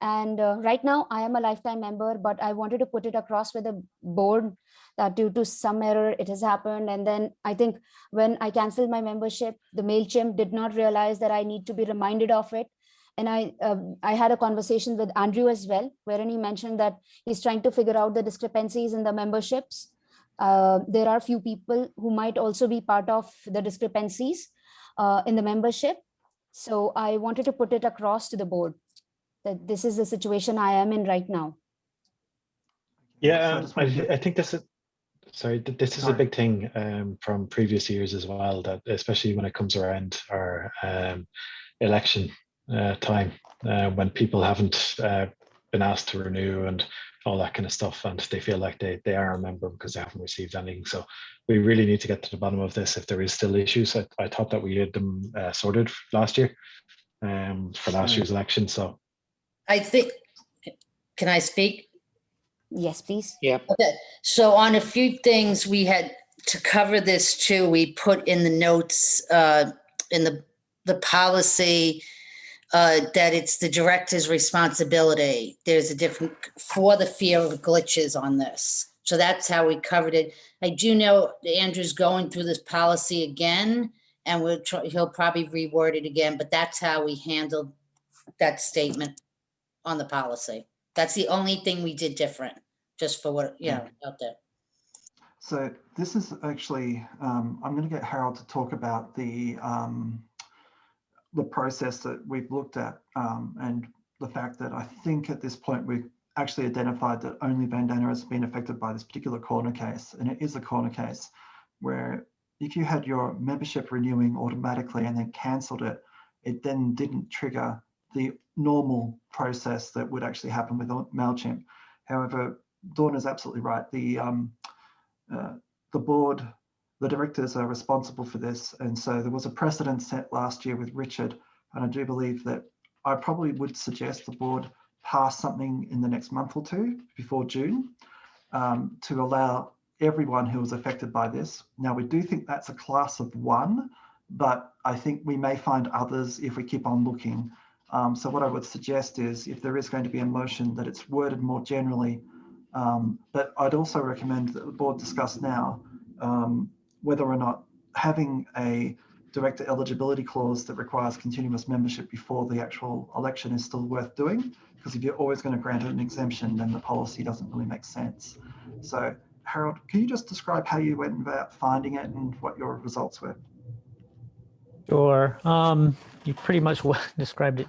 And right now I am a lifetime member, but I wanted to put it across with the board that due to some error, it has happened. And then I think when I canceled my membership, the MailChimp did not realize that I need to be reminded of it. And I had a conversation with Andrew as well, wherein he mentioned that he's trying to figure out the discrepancies in the memberships. There are few people who might also be part of the discrepancies in the membership. So I wanted to put it across to the board that this is the situation I am in right now. Yeah, I think this is, sorry, this is a big thing from previous years as well, that especially when it comes around our election time, when people haven't been asked to renew and all that kind of stuff, and they feel like they are a member because they haven't received anything. So we really need to get to the bottom of this if there is still issues. I thought that we had them sorted last year for last year's election. So I think, can I speak? Yes, please. Yeah. Okay. So on a few things we had to cover this too, we put in the notes in the policy that it's the director's responsibility. There's a different, for the fear of glitches on this. So that's how we covered it. I do know Andrew's going through this policy again, and he'll probably reword it again, but that's how we handled that statement on the policy. That's the only thing we did different, just for what, out there. So this is actually, I'm going to get Harold to talk about the process that we've looked at and the fact that I think at this point we've actually identified that only Vandana has been affected by this particular corner case. And it is a corner case where if you had your membership renewing automatically and then cancelled it, it then didn't trigger the normal process that would actually happen with MailChimp. However, Dawn is absolutely right. The board, the directors are responsible for this. And so there was a precedent set last year with Richard. And I do believe that I probably would suggest the board pass something in the next month or two before June to allow everyone who was affected by this. Now, we do think that's a class of one, but I think we may find others if we keep on looking. So what I would suggest is if there is going to be a motion that it's worded more generally, but I'd also recommend that the board discuss now whether or not having a director eligibility clause that requires continuous membership before the actual election is still worth doing, because if you're always going to grant an exemption, then the policy doesn't really make sense. So Harold, can you just describe how you went about finding it and what your results were? Sure. You pretty much described it.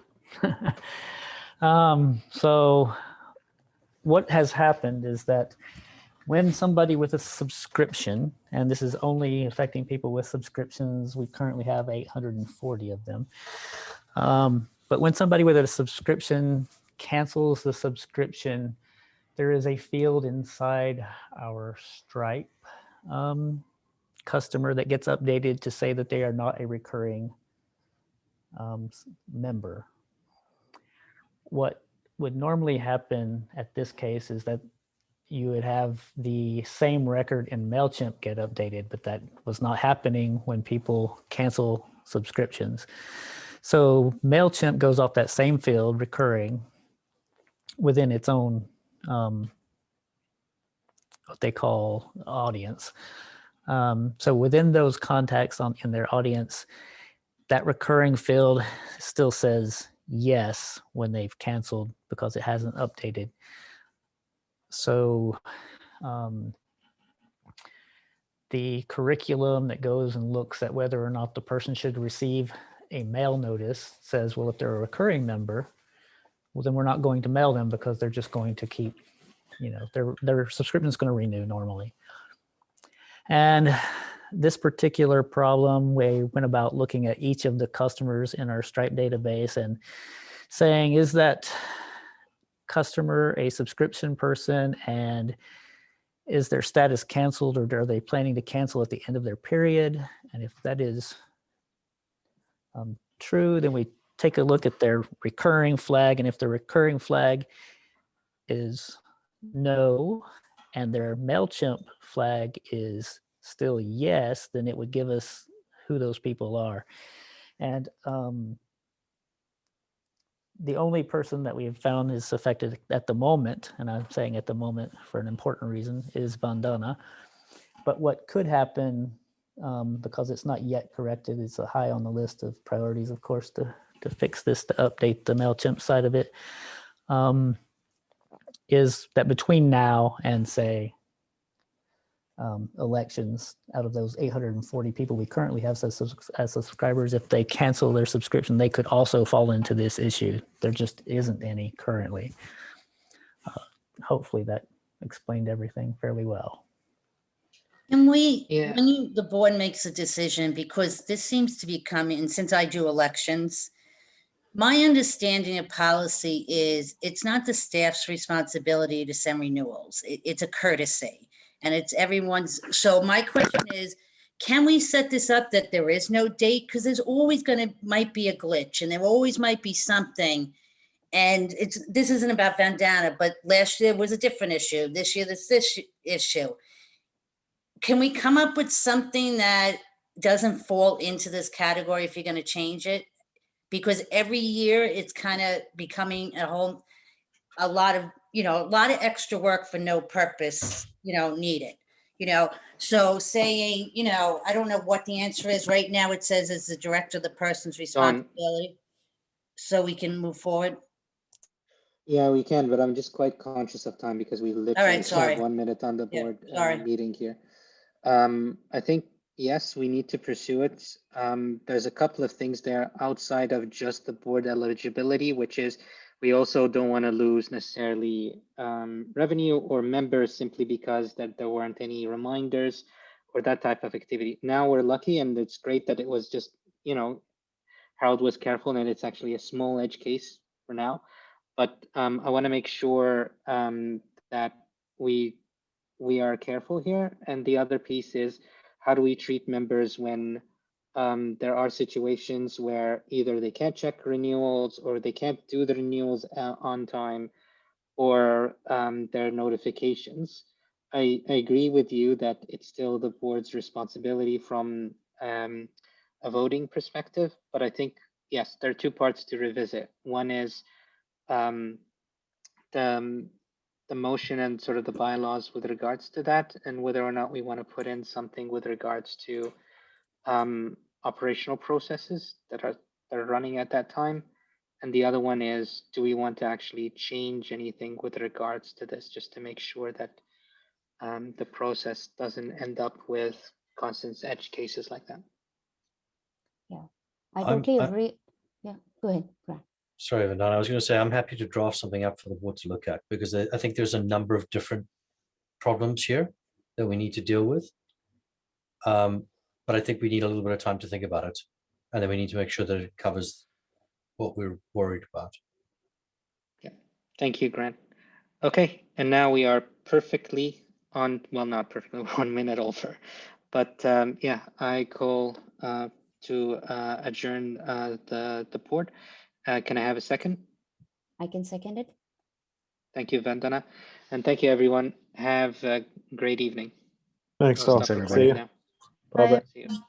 So what has happened is that when somebody with a subscription, and this is only affecting people with subscriptions, we currently have 840 of them. But when somebody with a subscription cancels the subscription, there is a field inside our Stripe customer that gets updated to say that they are not a recurring member. What would normally happen at this case is that you would have the same record in MailChimp get updated, but that was not happening when people cancel subscriptions. So MailChimp goes off that same field, recurring, within its own, what they call audience. So within those contacts in their audience, that recurring field still says yes when they've canceled because it hasn't updated. So the curriculum that goes and looks at whether or not the person should receive a mail notice says, well, if they're a recurring member, well, then we're not going to mail them because they're just going to keep, you know, their subscription is going to renew normally. And this particular problem, we went about looking at each of the customers in our Stripe database and saying, is that customer a subscription person, and is their status canceled, or are they planning to cancel at the end of their period? And if that is true, then we take a look at their recurring flag. And if the recurring flag is no, and their MailChimp flag is still yes, then it would give us who those people are. And the only person that we have found is affected at the moment, and I'm saying at the moment for an important reason, is Bandana. But what could happen, because it's not yet corrected, it's high on the list of priorities, of course, to fix this, to update the MailChimp side of it, is that between now and, say, elections, out of those 840 people we currently have as subscribers, if they cancel their subscription, they could also fall into this issue. There just isn't any currently. Hopefully that explained everything fairly well. Can we, when the board makes a decision, because this seems to be coming, and since I do elections, my understanding of policy is it's not the staff's responsibility to send renewals. It's a courtesy. And it's everyone's. So my question is, can we set this up that there is no date? Because there's always might be a glitch, and there always might be something. And this isn't about Bandana, but last year was a different issue. This year, this issue. Can we come up with something that doesn't fall into this category if you're going to change it? Because every year it's kind of becoming a lot of extra work for no purpose, needed, so saying, I don't know what the answer is right now. It says it's the director, the person's responsibility. So we can move forward. Yeah, we can, but I'm just quite conscious of time because we literally have 1 minute on the board meeting here. I think, yes, we need to pursue it. There's a couple of things there outside of just the board eligibility, which is we also don't want to lose necessarily revenue or members simply because that there weren't any reminders or that type of activity. Now we're lucky, and it's great that it was just, Harold was careful and it's actually a small edge case for now. But I want to make sure that we are careful here. And the other piece is, how do we treat members when there are situations where either they can't check renewals or they can't do the renewals on time, or their notifications. I agree with you that it's still the board's responsibility from a voting perspective, but I think, yes, there are two parts to revisit. One is the motion and sort of the bylaws with regards to that, and whether or not we want to put in something with regards to operational processes that are running at that time. And the other one is, do we want to actually change anything with regards to this, just to make sure that the process doesn't end up with constant edge cases like that? Yeah, I totally agree. Yeah, go ahead, Grant. Sorry, Vandana. I was going to say I'm happy to draft something up for the board to look at, because I think there's a number of different problems here that we need to deal with. But I think we need a little bit of time to think about it, and then we need to make sure that it covers what we're worried about. Yeah, thank you, Grant. Okay, and now we are perfectly on, well, not perfectly, 1 minute over, but yeah, I call to adjourn the board. Can I have a second? I can second it. Thank you, Vandana. And thank you, everyone. Have a great evening. Thanks, I'll all. stop everybody. recording now. Bye-bye. See you.